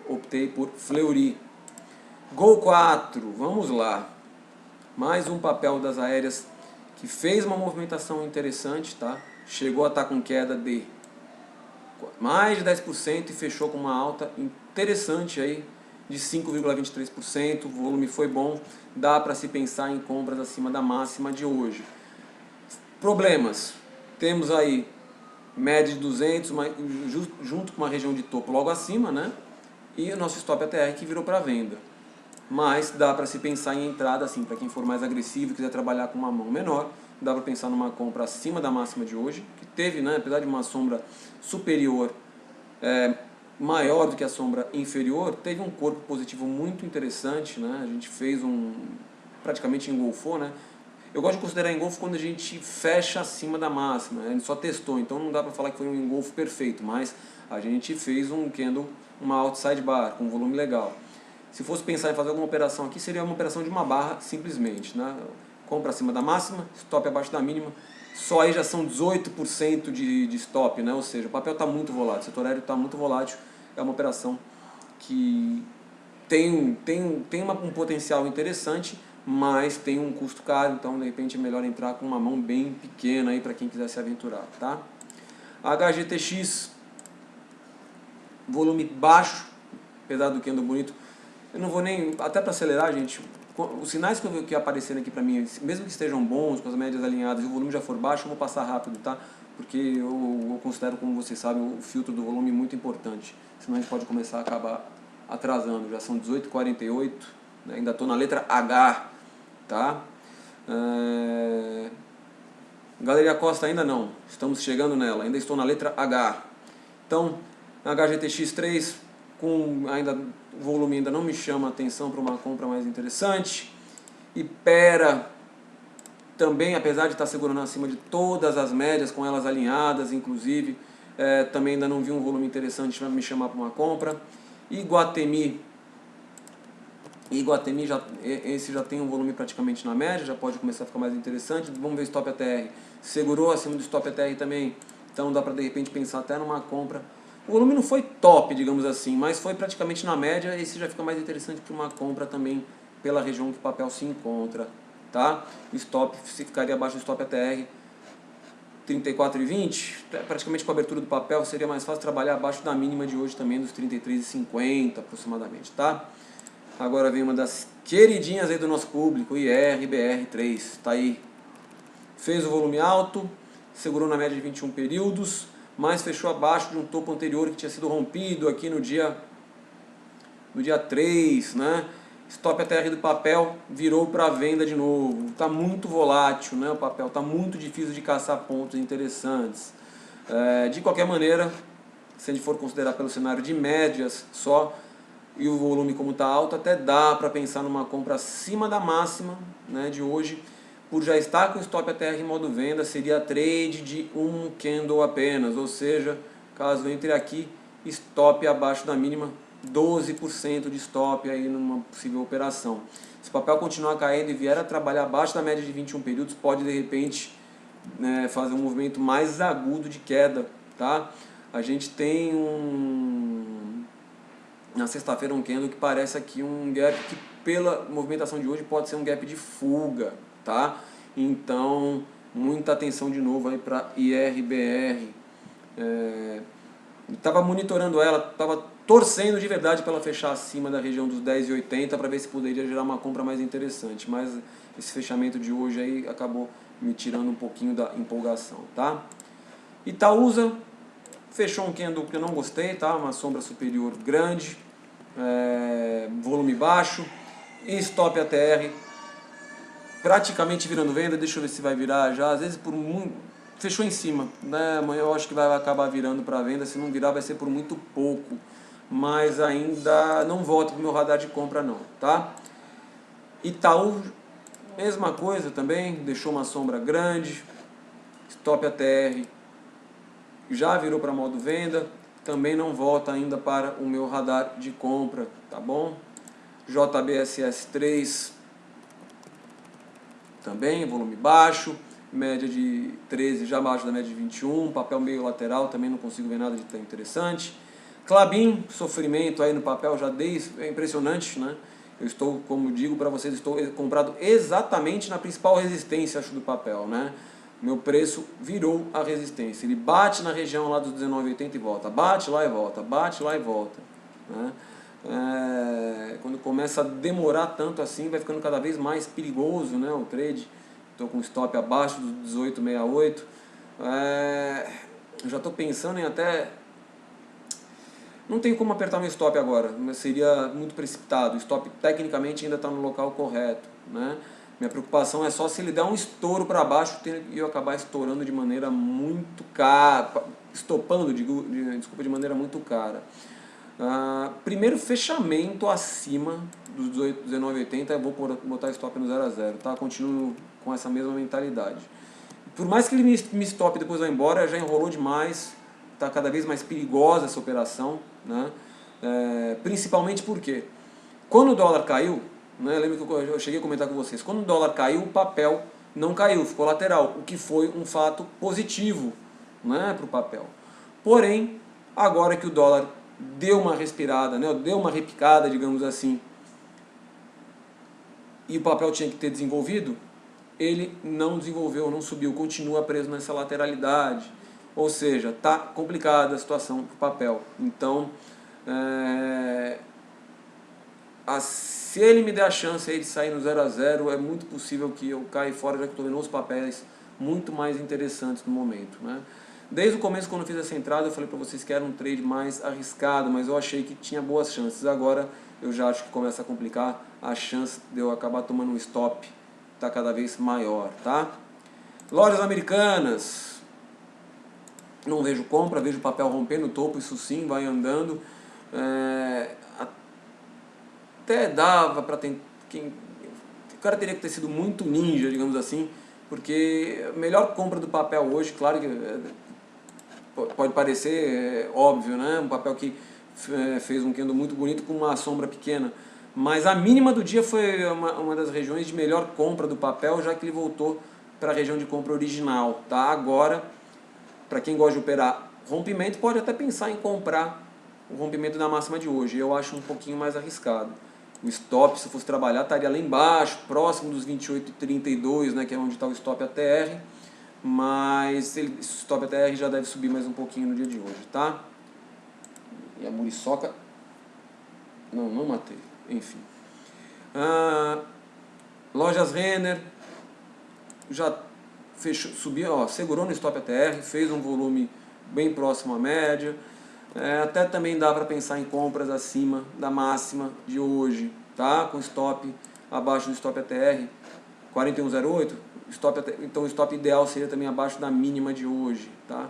optei por Fleury. Gol 4, vamos lá. Mais um papel das aéreas que fez uma movimentação interessante, tá? Chegou a estar com queda de mais de 10% e fechou com uma alta interessante aí de 5,23%, o volume foi bom, dá para se pensar em compras acima da máxima de hoje. Problemas, temos aí média de 200, junto com uma região de topo logo acima, né? E o nosso Stop ATR que virou para venda. Mas dá para se pensar em entrada, assim, para quem for mais agressivo e quiser trabalhar com uma mão menor, dá para pensar numa compra acima da máxima de hoje, que teve, né, apesar de uma sombra superior, maior do que a sombra inferior, teve um corpo positivo muito interessante, né? A gente fez praticamente engolfou, né? Eu gosto de considerar engolfo quando a gente fecha acima da máxima, a gente só testou, então não dá para falar que foi um engolfo perfeito, mas a gente fez um candle, uma outside bar, com um volume legal. Se fosse pensar em fazer alguma operação aqui, seria uma operação de uma barra simplesmente, né? Compra acima da máxima, stop abaixo da mínima, só aí já são 18% de stop, né? Ou seja, o papel está muito volátil, o setor aéreo está muito volátil, é uma operação que tem um potencial interessante, mas tem um custo caro, então de repente é melhor entrar com uma mão bem pequena aí para quem quiser se aventurar, tá? HGTX, volume baixo, apesar do candle bonito. Eu não vou nem, até para acelerar, gente, os sinais que aparecerem aqui para mim, mesmo que estejam bons, com as médias alinhadas e o volume já for baixo, eu vou passar rápido, tá? Porque eu considero, como vocês sabem, o filtro do volume muito importante, senão a gente pode começar a acabar atrasando. Já são 18h48, né? Ainda estou na letra H, tá? Galeria Costa ainda não, estamos chegando nela, ainda estou na letra H. Então, HGTX3, o volume ainda não me chama a atenção para uma compra mais interessante. Ipera também, apesar de estar segurando acima de todas as médias, com elas alinhadas, inclusive, também ainda não vi um volume interessante para me chamar para uma compra. Iguatemi, esse já tem um volume praticamente na média, já pode começar a ficar mais interessante. Vamos ver o Stop ATR, segurou acima do Stop ATR também, então dá para de repente pensar até numa compra. O volume não foi top, digamos assim, mas foi praticamente na média. Esse já fica mais interessante para uma compra também pela região que o papel se encontra, tá? O stop ficaria abaixo do Stop ATR 34,20, praticamente com a abertura do papel seria mais fácil trabalhar abaixo da mínima de hoje também, dos 33,50 aproximadamente, tá? Agora vem uma das queridinhas aí do nosso público, IRBR3, tá aí. Fez o volume alto, segurou na média de 21 períodos, mas fechou abaixo de um topo anterior que tinha sido rompido aqui no dia 3, né? Stop ATR do papel virou para venda de novo. Está muito volátil, né? O papel está muito difícil de caçar pontos interessantes. De qualquer maneira, se a gente for considerar pelo cenário de médias só, e o volume como está alto, até dá para pensar numa compra acima da máxima, né, de hoje. Por já estar com o Stop ATR em modo venda, seria trade de um candle apenas, ou seja, caso entre aqui, stop abaixo da mínima, 12% de stop aí numa possível operação. Se o papel continuar caindo e vier a trabalhar abaixo da média de 21 períodos, pode de repente, né, fazer um movimento mais agudo de queda, tá? A gente tem na sexta-feira um candle que parece aqui um gap que pela movimentação de hoje pode ser um gap de fuga, tá? Então, muita atenção de novo aí para IRBR. Estava monitorando ela, estava torcendo de verdade para ela fechar acima da região dos 10,80 para ver se poderia gerar uma compra mais interessante, mas esse fechamento de hoje aí acabou me tirando um pouquinho da empolgação, tá? Itaúsa fechou um candle que eu não gostei, tá? Uma sombra superior grande, volume baixo, e stop ATR praticamente virando venda. Deixa eu ver se vai virar já, às vezes por muito, fechou em cima, né? Amanhã eu acho que vai acabar virando para venda, se não virar vai ser por muito pouco, mas ainda não volta para o meu radar de compra não, tá? Itaú, mesma coisa também, deixou uma sombra grande, stop ATR já virou para modo venda, também não volta ainda para o meu radar de compra, tá bom? JBSS3 também, volume baixo, média de 13 já abaixo da média de 21, papel meio lateral, também não consigo ver nada de tão interessante. Klabin, sofrimento aí no papel, já dei, é impressionante, né? Eu estou, como digo para vocês, estou comprado exatamente na principal resistência, acho, do papel, né? Meu preço virou a resistência, ele bate na região lá dos 19,80 e volta, bate lá e volta, bate lá e volta, né? Quando começa a demorar tanto assim, vai ficando cada vez mais perigoso, né, o trade. Estou com stop abaixo do 18,68. Já estou pensando em até... Não tenho como apertar meu stop agora, mas seria muito precipitado. O stop tecnicamente ainda está no local correto, né? Minha preocupação é só se ele der um estouro para baixo e eu acabar estourando de maneira muito cara, estopando, desculpa, de maneira muito cara. Primeiro fechamento acima dos 19,80, eu vou botar stop no 0 a 0, tá? Continuo com essa mesma mentalidade. Por mais que ele me stop e depois vá embora, já enrolou demais, está cada vez mais perigosa essa operação, né? Principalmente porque quando o dólar caiu, né, lembra que eu cheguei a comentar com vocês, quando o dólar caiu, o papel não caiu, ficou lateral, o que foi um fato positivo, né, para o papel. Porém, agora que o dólar deu uma respirada, né, deu uma repicada, digamos assim, e o papel tinha que ter desenvolvido, ele não desenvolveu, não subiu, continua preso nessa lateralidade. Ou seja, está complicada a situação para o papel. Então, se ele me der a chance aí de sair no 0 a 0, é muito possível que eu caia fora, já que estou vendo os papéis muito mais interessantes no momento, né? Desde o começo, quando eu fiz essa entrada, eu falei para vocês que era um trade mais arriscado, mas eu achei que tinha boas chances. Agora eu já acho que começa a complicar, a chance de eu acabar tomando um stop está cada vez maior, tá? Lojas americanas, não vejo compra, vejo papel rompendo o topo, isso sim, vai andando. Até dava para ter... O cara teria que ter sido muito ninja, digamos assim, porque a melhor compra do papel hoje, claro que pode parecer óbvio, né? Um papel que fez um candle muito bonito com uma sombra pequena, mas a mínima do dia foi uma das regiões de melhor compra do papel, já que ele voltou para a região de compra original, tá? Agora, para quem gosta de operar rompimento, pode até pensar em comprar o rompimento da máxima de hoje. Eu acho um pouquinho mais arriscado. O stop, se fosse trabalhar, estaria lá embaixo, próximo dos 28,32, né, que é onde está o stop ATR, mas o stop ATR já deve subir mais um pouquinho no dia de hoje, tá? E a muriçoca... Não matei, enfim. Lojas Renner já fechou, subiu, ó, segurou no stop ATR, fez um volume bem próximo à média. Até também dá para pensar em compras acima da máxima de hoje, tá? Com stop abaixo do stop ATR 41,08, então o stop ideal seria também abaixo da mínima de hoje, tá?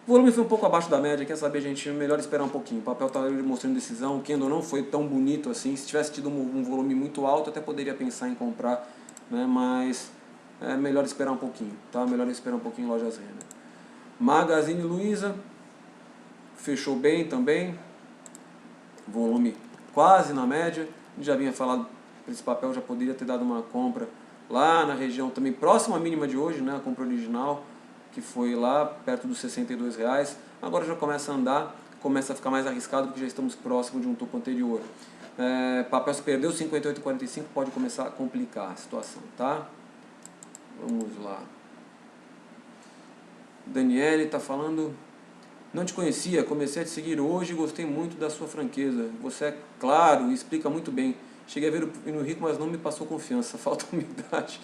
O volume foi um pouco abaixo da média, quer saber, gente? Melhor esperar um pouquinho. O papel está mostrando decisão, o candle não foi tão bonito assim. Se tivesse tido um volume muito alto, até poderia pensar em comprar, né? Mas é melhor esperar um pouquinho, tá? Melhor esperar um pouquinho em Lojas Renner. Magazine Luiza fechou bem também, volume quase na média. Já vinha falado, esse papel já poderia ter dado uma compra lá na região também próxima à mínima de hoje, né? A compra original, que foi lá perto dos R$62. Agora já começa a andar, começa a ficar mais arriscado porque já estamos próximo de um topo anterior. Papel se perdeu 58,45, pode começar a complicar a situação, tá? Vamos lá. Daniele está falando: não te conhecia, comecei a te seguir hoje e gostei muito da sua franqueza. Você é claro e explica muito bem. Cheguei a ver o Pino Rico, mas não me passou confiança, falta humildade.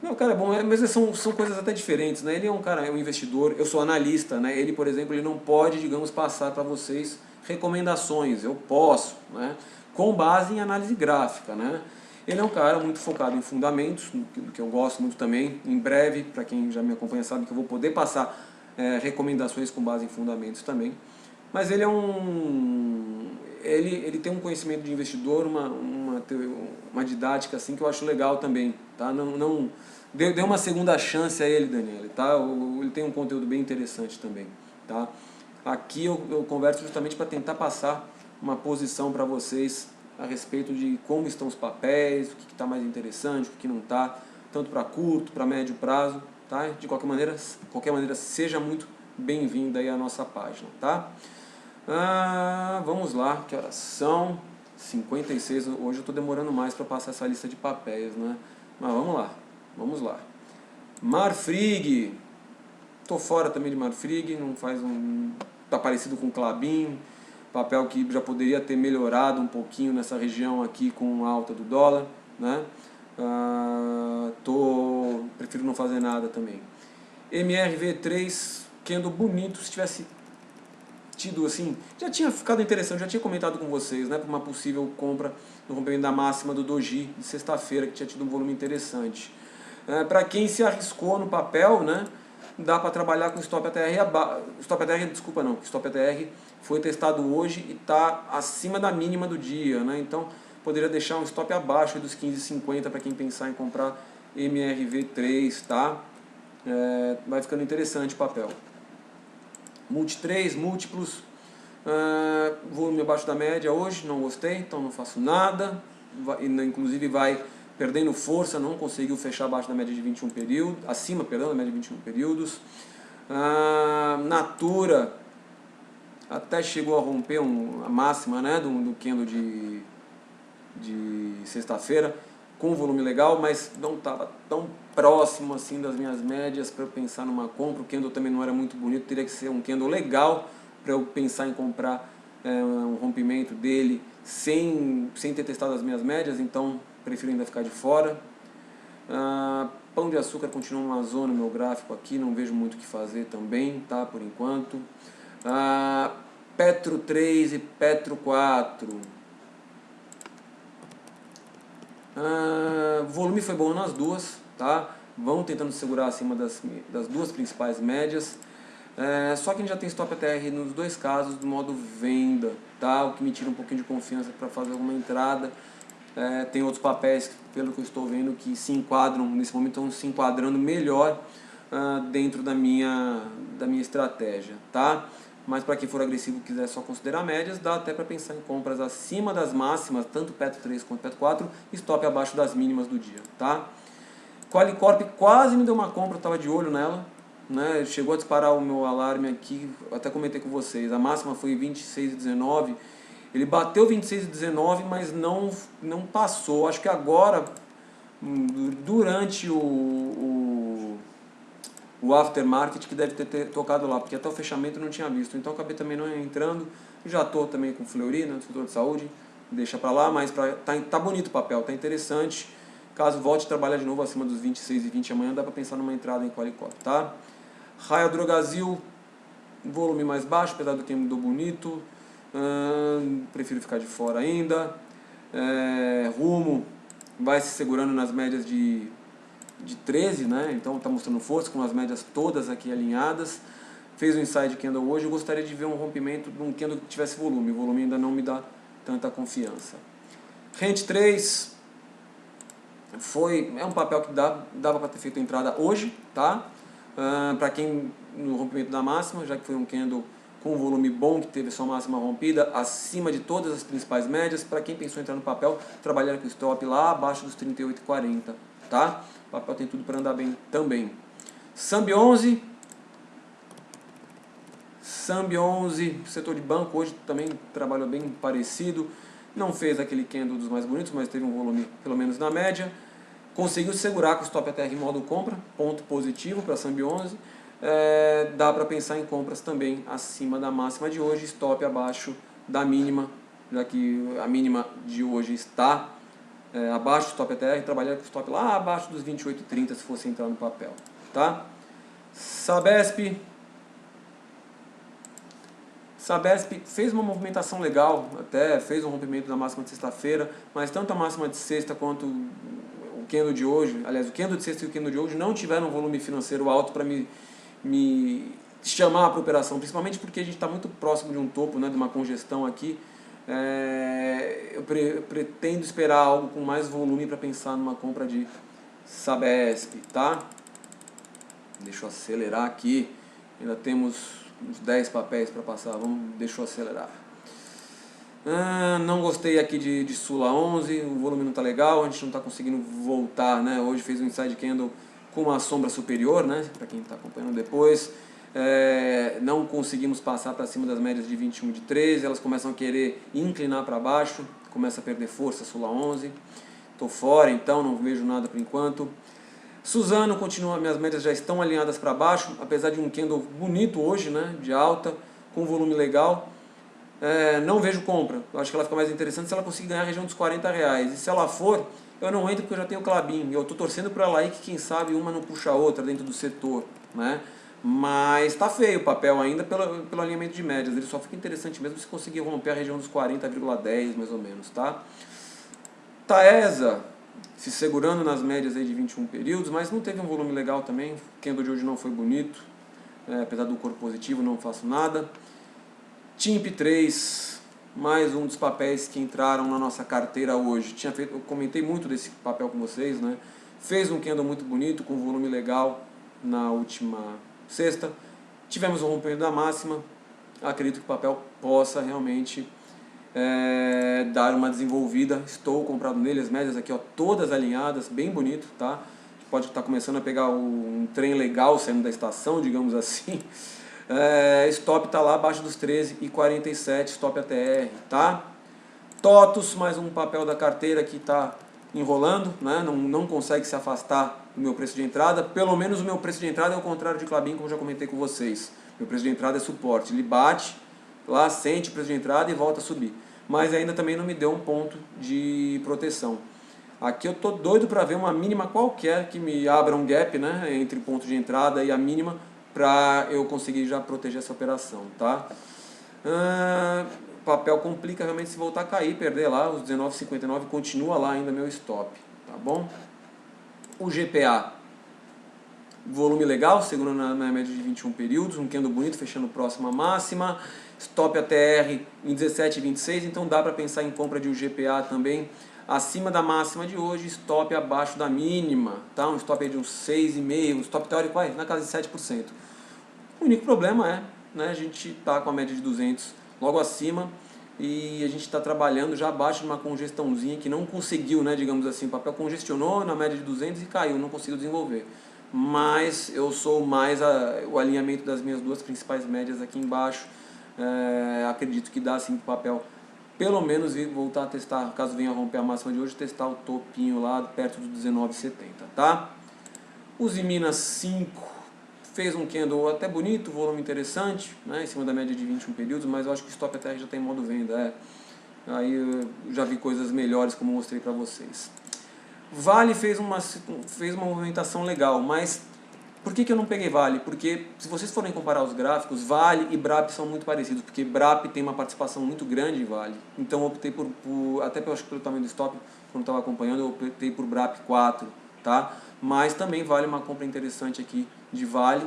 Não, cara, é bom, mas são coisas até diferentes, né? Ele é um cara, é um investidor, eu sou analista, né? Ele, por exemplo, ele não pode, digamos, passar para vocês recomendações, eu posso, né? Com base em análise gráfica, né? Ele é um cara muito focado em fundamentos, que eu gosto muito também. Em breve, para quem já me acompanha sabe que eu vou poder passar recomendações com base em fundamentos também. Mas ele é ele tem um conhecimento de investidor, uma didática assim que eu acho legal também, tá? Dê uma segunda chance a ele, Daniele, tá? Ele tem um conteúdo bem interessante também, tá? Aqui eu converso justamente para tentar passar uma posição para vocês a respeito de como estão os papéis, o que está mais interessante, o que não está, tanto para curto, para médio prazo, tá? De qualquer maneira, seja muito bem-vindo aí à nossa página, tá? Vamos lá, que horas são? 56, hoje eu estou demorando mais para passar essa lista de papéis, né? Mas vamos lá. Marfrig, estou fora também de Marfrig, não faz tá parecido com Klabin, papel que já poderia ter melhorado um pouquinho nessa região aqui com a alta do dólar, né? Prefiro não fazer nada também. MRV3, candle bonito, se tivesse tido assim, já tinha ficado interessante, já tinha comentado com vocês, né, para uma possível compra no rompimento da máxima do Doji de sexta-feira, que tinha tido um volume interessante. Para quem se arriscou no papel, né, dá para trabalhar com stop ATR, stop ATR foi testado hoje e está acima da mínima do dia, né, então poderia deixar um stop abaixo dos 15,50 para quem pensar em comprar MRV3, tá? Vai ficando interessante o papel. Multi 3, múltiplos, volume abaixo da média hoje, não gostei, então não faço nada, inclusive vai perdendo força, não conseguiu fechar abaixo da média de 21 períodos, acima, perdão, da média de 21 períodos. Natura até chegou a romper a máxima, né, do candle de sexta-feira, com um volume legal, mas não estava tão próximo assim das minhas médias para eu pensar numa compra. O candle também não era muito bonito, teria que ser um candle legal para eu pensar em comprar um rompimento dele sem ter testado as minhas médias, então prefiro ainda ficar de fora. Pão de açúcar continua uma zona no meu gráfico aqui, não vejo muito o que fazer também, tá, por enquanto. Petro 3 e Petro 4. Volume foi bom nas duas, tá? Vão tentando segurar acima das duas principais médias. Só que a gente já tem stop ATR nos dois casos do modo venda, tá? O que me tira um pouquinho de confiança para fazer alguma entrada. Tem outros papéis, pelo que eu estou vendo, que se enquadram, nesse momento estão se enquadrando melhor dentro da minha estratégia, tá? Mas para quem for agressivo e quiser só considerar médias, dá até para pensar em compras acima das máximas, tanto Petro 3 quanto Petro 4, stop abaixo das mínimas do dia, tá? Qualicorp quase me deu uma compra, eu estava de olho nela, né? Chegou a disparar o meu alarme aqui, até comentei com vocês, a máxima foi 26,19, ele bateu 26,19, mas não passou. Acho que agora, durante o aftermarket, que deve ter tocado lá, porque até o fechamento eu não tinha visto. Então acabei também não entrando. Já estou também com Fleury, né, no setor de saúde, deixa para lá, mas tá bonito o papel, tá interessante. Caso volte a trabalhar de novo acima dos 26,20 amanhã, dá para pensar numa entrada em Qualicorp, tá? Raia Drogasil, volume mais baixo, apesar do que mudou bonito. Prefiro ficar de fora ainda. Rumo vai se segurando nas médias de 13, né? Então está mostrando força com as médias todas aqui alinhadas. Fez um inside candle hoje. Eu gostaria de ver um rompimento de um candle que tivesse volume. O volume ainda não me dá tanta confiança. Rent 3 é um papel que dava para ter feito a entrada hoje, tá? Para quem no rompimento da máxima, já que foi um candle com um volume bom, que teve sua máxima rompida, acima de todas as principais médias. Para quem pensou em entrar no papel, trabalhar com o stop lá abaixo dos 38,40, tá? O papel tem tudo para andar bem também. Sambi 11, setor de banco, hoje também trabalhou bem parecido. Não fez aquele candle dos mais bonitos, mas teve um volume pelo menos na média. Conseguiu segurar com o stop ATR em modo compra, ponto positivo para Sambi 11. Dá para pensar em compras também acima da máxima de hoje, stop abaixo da mínima, já que a mínima de hoje está abaixo do stop ATR, trabalhar com o stop lá abaixo dos 28,30 se fosse entrar no papel, tá? Sabesp Sabesp fez uma movimentação legal, até fez um rompimento da máxima de sexta-feira, mas tanto a máxima de sexta quanto o candle de hoje, aliás, o candle de sexta e o candle de hoje não tiveram um volume financeiro alto para me chamar para operação, principalmente porque a gente está muito próximo de um topo, né, de uma congestão aqui. Eu pretendo esperar algo com mais volume para pensar numa compra de Sabesp, tá? Deixa eu acelerar aqui, ainda temos uns 10 papéis para passar, deixa eu acelerar. Não gostei aqui de Sula 11, o volume não está legal, a gente não está conseguindo voltar, né? Hoje fez um inside candle com uma sombra superior, né? Para quem está acompanhando depois. Não conseguimos passar para cima das médias de 21 de 13, elas começam a querer inclinar para baixo, começa a perder força Sula 11. Estou fora, então não vejo nada por enquanto. Suzano continua, minhas médias já estão alinhadas para baixo, apesar de um candle bonito hoje, né, de alta, com volume legal. Não vejo compra, eu acho que ela fica mais interessante se ela conseguir ganhar a região dos R$40. E se ela for, eu não entro porque eu já tenho Klabin. Eu estou torcendo para ela aí que quem sabe uma não puxa a outra dentro do setor, né? Mas está feio o papel ainda pelo alinhamento de médias, ele só fica interessante mesmo se conseguir romper a região dos 40,10 mais ou menos, tá? Taesa se segurando nas médias aí de 21 períodos, mas não teve um volume legal também. O candle de hoje não foi bonito, apesar do corpo positivo, não faço nada. TIMP3, mais um dos papéis que entraram na nossa carteira hoje. Eu comentei muito desse papel com vocês, né? Fez um candle muito bonito, com volume legal na última sexta. Tivemos um rompimento da máxima. Acredito que o papel possa realmente dar uma desenvolvida. Estou comprado nele, as médias aqui ó, todas alinhadas, bem bonito, tá? Pode estar começando a pegar um trem legal saindo da estação, digamos assim. Stop está lá abaixo dos 13,47, stop ATR, tá? TOTUS, mais um papel da carteira que está enrolando, né? Não consegue se afastar do meu preço de entrada. Pelo menos o meu preço de entrada é o contrário de Klabin, como eu já comentei com vocês. Meu preço de entrada é suporte, ele bate lá, sente o preço de entrada e volta a subir. Mas ainda também não me deu um ponto de proteção. Aqui eu tô doido para ver uma mínima qualquer que me abra um gap, né, entre o ponto de entrada e a mínima, para eu conseguir já proteger essa operação, tá? O papel complica realmente se voltar a cair, perder lá os 19,59, continua lá ainda meu stop, tá bom? O GPA, volume legal, segurando na média de 21 períodos, um candle bonito, fechando próximo à máxima. Stop ATR em 17,26, então dá para pensar em compra de um GPA também acima da máxima de hoje, stop abaixo da mínima, tá? Um stop aí de uns 6,5, um stop teórico na casa de 7%. O único problema né, a gente está com a média de 200 logo acima e a gente está trabalhando já abaixo de uma congestãozinha que não conseguiu, né, digamos assim, o papel congestionou na média de 200 e caiu, não conseguiu desenvolver. Mas eu sou mais o alinhamento das minhas duas principais médias aqui embaixo. Acredito que dá assim para o papel pelo menos voltar a testar, caso venha romper a máxima de hoje, testar o topinho lá perto dos 19,70, tá? Os Minas 5 fez um candle até bonito, volume interessante, né, em cima da média de 21 períodos, mas eu acho que o stop até já tem modo venda, Aí eu já vi coisas melhores como mostrei para vocês. Vale fez uma movimentação legal, mas por que eu não peguei Vale? Porque se vocês forem comparar os gráficos, Vale e BRAP são muito parecidos, porque BRAP tem uma participação muito grande em Vale. Então eu optei até acho que pelo tamanho do stop, quando estava acompanhando, eu optei por BRAP 4, tá? Mas também vale uma compra interessante aqui de Vale.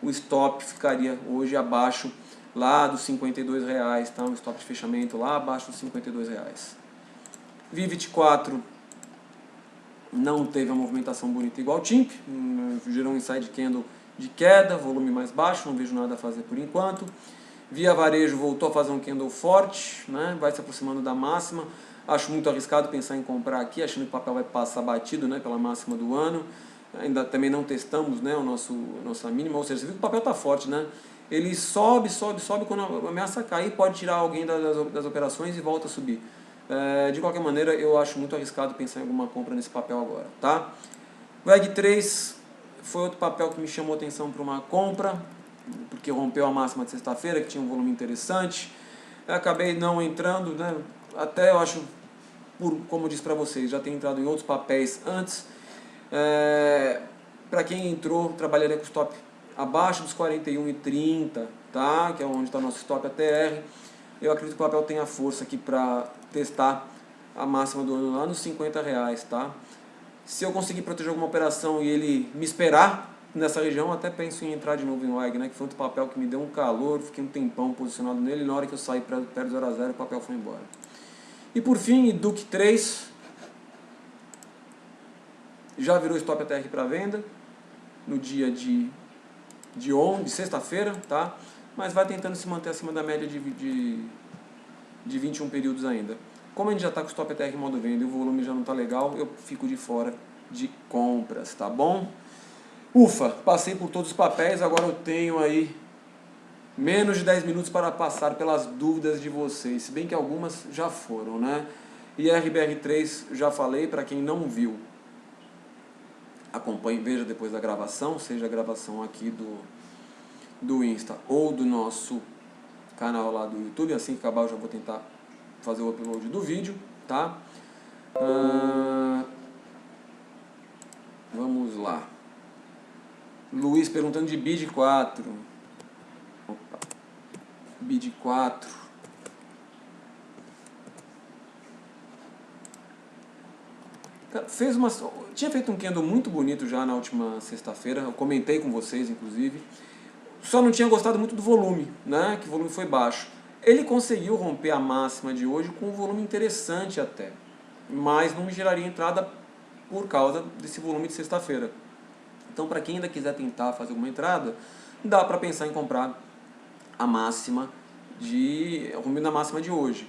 O stop ficaria hoje abaixo lá dos R$52, tá? Um stop de fechamento lá abaixo dos R$52. Vivit 4 não teve uma movimentação bonita igual o TIMP, gerou um inside candle de queda, volume mais baixo, não vejo nada a fazer por enquanto. Via Varejo voltou a fazer um candle forte, né, vai se aproximando da máxima. Acho muito arriscado pensar em comprar aqui, achando que o papel vai passar batido, né, pela máxima do ano. Ainda também não testamos, né, a nossa mínima, ou seja, você viu que o papel está forte, né? Ele sobe, quando ameaça cair, pode tirar alguém das operações e volta a subir. De qualquer maneira, eu acho muito arriscado pensar em alguma compra nesse papel agora, tá? VEG 3 foi outro papel que me chamou atenção para uma compra, porque rompeu a máxima de sexta-feira, que tinha um volume interessante. Eu acabei não entrando, né? Até eu acho, como eu disse para vocês, já tenho entrado em outros papéis antes. Para quem entrou, trabalharia com stop abaixo dos 41,30, tá? Que é onde está nosso stop ATR. Eu acredito que o papel tenha força aqui para testar a máxima do ano lá nos R$50, tá? Se eu conseguir proteger alguma operação e ele me esperar nessa região, até penso em entrar de novo em WAG, né? Que foi outro papel que me deu um calor, fiquei um tempão posicionado nele, e na hora que eu saí perto do 0 a 0 o papel foi embora. E por fim, Duke 3, já virou stop ATR para venda, no dia de sexta-feira, tá? Mas vai tentando se manter acima da média de 21 períodos ainda. Como a gente já está com o stop ATR em modo venda e o volume já não está legal, eu fico de fora de compras, tá bom? Ufa, passei por todos os papéis, agora eu tenho aí menos de 10 minutos para passar pelas dúvidas de vocês, se bem que algumas já foram, né? E RBR3 já falei, para quem não viu, acompanhe, veja depois da gravação, seja a gravação aqui do Insta ou do nosso canal lá do YouTube. Assim que acabar eu já vou tentar fazer o upload do vídeo, tá? Vamos lá. Luiz perguntando de BID 4. Opa. BID 4. Tinha feito um candle muito bonito já na última sexta-feira, eu comentei com vocês inclusive, só não tinha gostado muito do volume, né? Que o volume foi baixo. Ele conseguiu romper a máxima de hoje com um volume interessante até, mas não me geraria entrada por causa desse volume de sexta-feira. Então, para quem ainda quiser tentar fazer alguma entrada, dá para pensar em comprar a máxima o volume da máxima de hoje.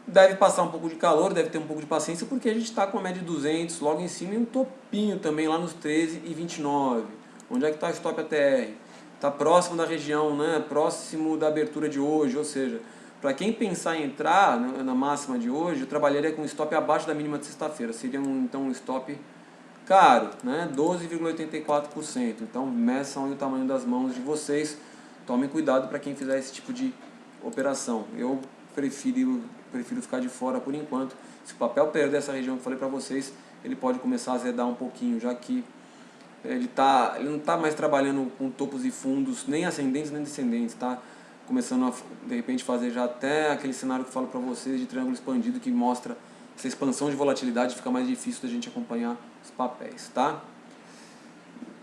Deve passar um pouco de calor, deve ter um pouco de paciência, porque a gente está com a média de 200 logo em cima e um topinho também lá nos 13,29. Onde é que está o stop ATR? Está próximo da região, né? Próximo da abertura de hoje, ou seja, para quem pensar em entrar na máxima de hoje, eu trabalharia com stop abaixo da mínima de sexta-feira. Seria então um stop caro, né? 12,84%. Então meçam aí o tamanho das mãos de vocês. Tomem cuidado para quem fizer esse tipo de operação. Eu prefiro ficar de fora por enquanto. Se o papel perder essa região que eu falei para vocês, ele pode começar a azedar um pouquinho, já que ele não está mais trabalhando com topos e fundos, nem ascendentes nem descendentes, tá? Começando a, de repente, fazer já até aquele cenário que eu falo para vocês de triângulo expandido, que mostra essa expansão de volatilidade, fica mais difícil da gente acompanhar os papéis, tá?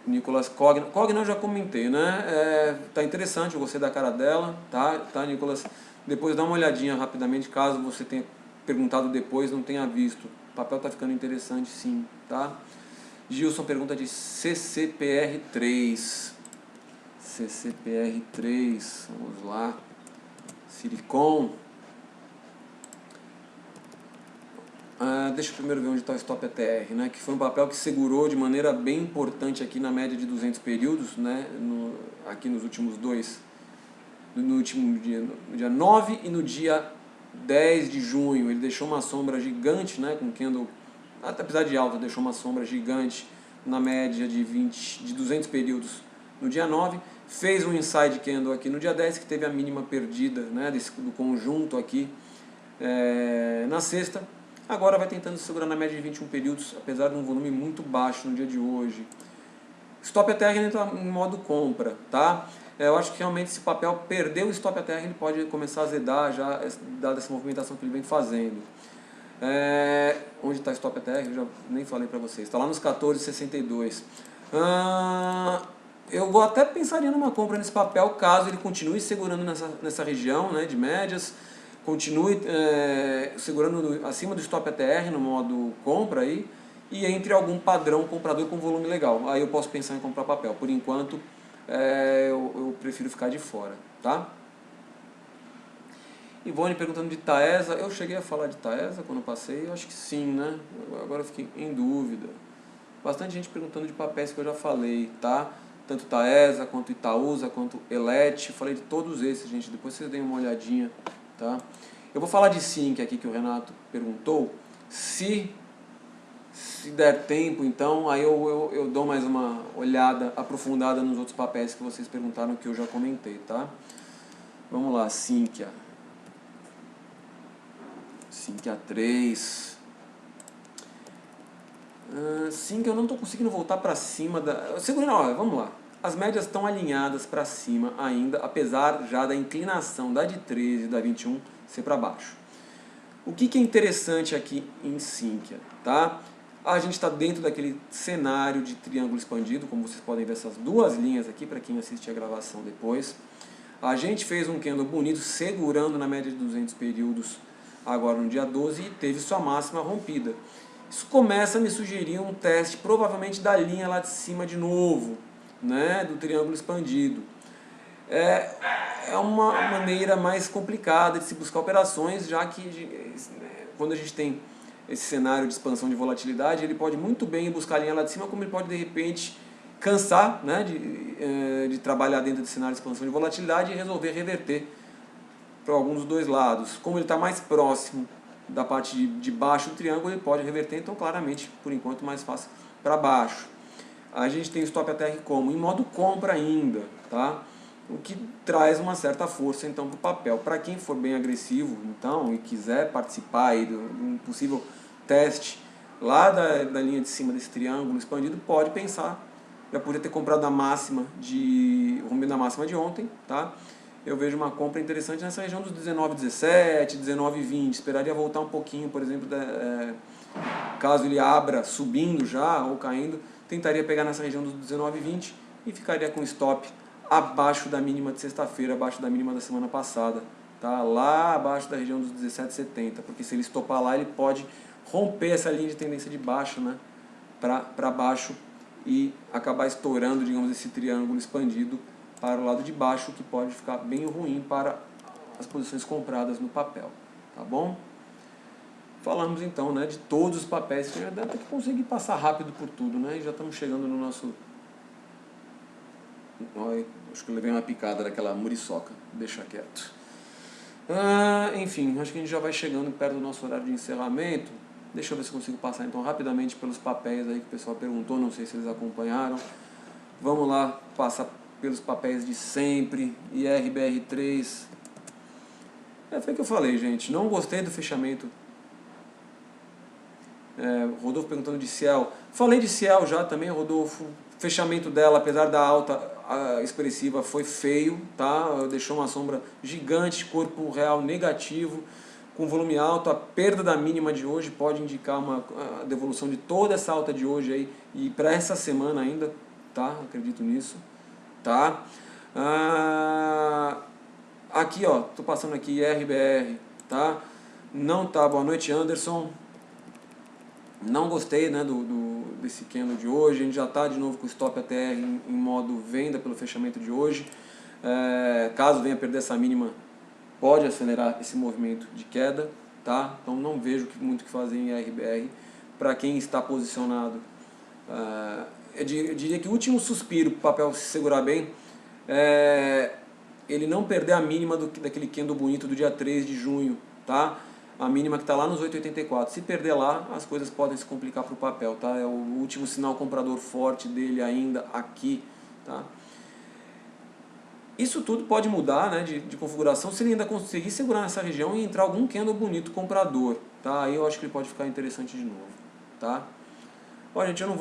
Nicolas Cogna eu já comentei, né? Tá interessante, eu gostei da cara dela, tá, Nicolas? Depois dá uma olhadinha rapidamente, caso você tenha perguntado depois, não tenha visto. O papel tá ficando interessante sim, tá? Gilson pergunta de CCPR3. CCPR3, vamos lá. Silicon. Deixa eu primeiro ver onde está o stop ATR, né? Que foi um papel que segurou de maneira bem importante aqui na média de 200 períodos, né? Aqui nos últimos dois, no último dia, no dia 9 e no dia 10 de junho, ele deixou uma sombra gigante, né? Com candle, apesar de alta, deixou uma sombra gigante na média de 200 períodos no dia 9, fez um inside candle aqui no dia 10, que teve a mínima perdida, né? Do conjunto aqui na sexta. Agora vai tentando segurar na média de 21 períodos, apesar de um volume muito baixo no dia de hoje. Stop ATR entra em modo compra, tá? Eu acho que realmente esse papel perdeu o stop ATR, ele pode começar a azedar já, dada essa movimentação que ele vem fazendo. Onde está o stop ATR? Eu já nem falei para vocês. Está lá nos 14,62. Eu até pensaria numa compra nesse papel, caso ele continue segurando nessa região, né, de médias, continue segurando acima do stop ATR no modo compra aí, e entre algum padrão comprador com volume legal. Aí eu posso pensar em comprar papel. Por enquanto, eu prefiro ficar de fora, tá? Ivone perguntando de Taesa. Eu cheguei a falar de Taesa quando eu passei? Eu acho que sim, né? Agora eu fiquei em dúvida. Bastante gente perguntando de papéis que eu já falei, tá? Tanto Taesa, quanto Itaúsa, quanto Elete. Falei de todos esses, gente. Depois vocês deem uma olhadinha, tá? Eu vou falar de Sync aqui, que o Renato perguntou. Se der tempo, então, aí eu dou mais uma olhada aprofundada nos outros papéis que vocês perguntaram, que eu já comentei, tá? Vamos lá, Sinqia. Sinqia 3. Sinqia eu não estou conseguindo voltar para cima da... Segura, não, vamos lá. as médias estão alinhadas para cima ainda, apesar já da inclinação da de 13 e da 21 ser para baixo. O que é interessante aqui em Sinqia, tá? A gente está dentro daquele cenário de triângulo expandido, como vocês podem ver essas duas linhas aqui, para quem assistir a gravação depois. A gente fez um candle bonito, segurando na média de 200 períodos agora no dia 12 e teve sua máxima rompida. Isso começa a me sugerir um teste, provavelmente da linha lá de cima de novo, né, do triângulo expandido. É uma maneira mais complicada de se buscar operações, já que quando a gente tem esse cenário de expansão de volatilidade, ele pode muito bem buscar a linha lá de cima, como ele pode de repente cansar, né, de trabalhar dentro desse cenário de expansão de volatilidade e resolver reverter para algum dos dois lados. Como ele está mais próximo da parte de baixo do triângulo, ele pode reverter, então claramente, por enquanto, mais fácil para baixo. A gente tem o stop ATR como em modo compra ainda, tá? O que traz uma certa força então para o papel. Para quem for bem agressivo então e quiser participar aí de um possível teste lá da linha de cima desse triângulo expandido, pode pensar, já podia ter comprado na máxima rompendo a máxima de ontem, tá? Eu vejo uma compra interessante nessa região dos 19,17, 19,20, esperaria voltar um pouquinho, por exemplo, caso ele abra subindo já ou caindo, tentaria pegar nessa região dos 19,20 e ficaria com stop abaixo da mínima de sexta-feira, abaixo da mínima da semana passada, tá? Lá abaixo da região dos 17,70, porque se ele estopar lá, ele pode romper essa linha de tendência de baixo, né, para baixo e acabar estourando, digamos, esse triângulo expandido para o lado de baixo, que pode ficar bem ruim para as posições compradas no papel, tá bom? Falamos então, né, de todos os papéis, que já dá até que conseguir passar rápido por tudo, né, e já estamos chegando no nosso... Olha, acho que eu levei uma picada daquela muriçoca, deixa quieto. Enfim, acho que a gente já vai chegando perto do nosso horário de encerramento. Deixa eu ver se eu consigo passar então rapidamente pelos papéis aí que o pessoal perguntou, não sei se eles acompanharam. Vamos lá, passar pelos papéis de sempre, IRBR3. Foi o que eu falei, gente, não gostei do fechamento. Rodolfo perguntando de Ciel. Falei de Ciel já também, Rodolfo. Fechamento dela, apesar da alta expressiva, foi feio, tá? Deixou uma sombra gigante, corpo real negativo, com volume alto. A perda da mínima de hoje pode indicar uma devolução de toda essa alta de hoje aí, e para essa semana ainda, tá? Acredito nisso, tá? Aqui, ó, tô passando aqui RBR, tá? Não tá, boa noite, Anderson. Não gostei, né, desse candle de hoje. A gente já está de novo com o stop ATR em modo venda pelo fechamento de hoje. Caso venha perder essa mínima, pode acelerar esse movimento de queda, tá? Então não vejo muito o que fazer em RBR. Para quem está posicionado, eu diria que o último suspiro para o papel se segurar bem é ele não perder a mínima daquele candle bonito do dia 3 de junho, tá? A mínima que está lá nos 8,84. Se perder lá, as coisas podem se complicar para o papel, tá? É o último sinal comprador forte dele ainda aqui, tá? Isso tudo pode mudar, né, de configuração se ele ainda conseguir segurar nessa região e entrar algum candle bonito comprador, tá? Aí eu acho que ele pode ficar interessante de novo, tá? Olha, gente, eu não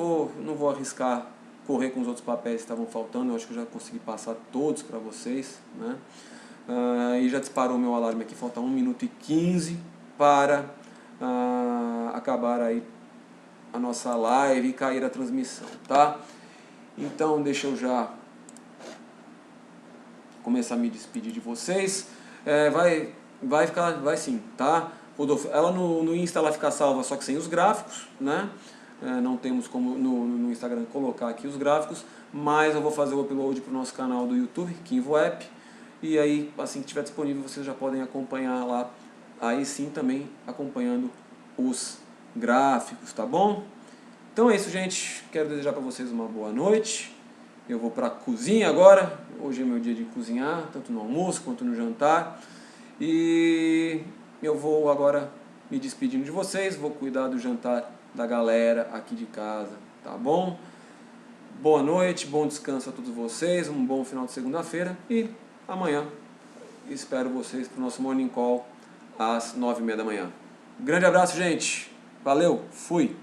vou arriscar correr com os outros papéis que estavam faltando. Eu acho que eu já consegui passar todos para vocês, né? E já disparou o meu alarme aqui, falta 1 minuto e 15 para acabar aí a nossa live e cair a transmissão, tá? Então deixa eu já começar a me despedir de vocês. Vai sim, tá? Rodolfo, ela no Insta ela fica salva, só que sem os gráficos, né? Não temos como no Instagram colocar aqui os gráficos, mas eu vou fazer o upload para o nosso canal do YouTube, Kinvo App, e aí assim que estiver disponível vocês já podem acompanhar lá, aí sim também acompanhando os gráficos, tá bom? Então é isso, gente, quero desejar para vocês uma boa noite. Eu vou para a cozinha agora, hoje é meu dia de cozinhar, tanto no almoço quanto no jantar, e eu vou agora me despedindo de vocês, vou cuidar do jantar da galera aqui de casa, tá bom? Boa noite, bom descanso a todos vocês, um bom final de segunda-feira e amanhã espero vocês para o nosso Morning Call às 9h30 da manhã. Grande abraço, gente, valeu, fui!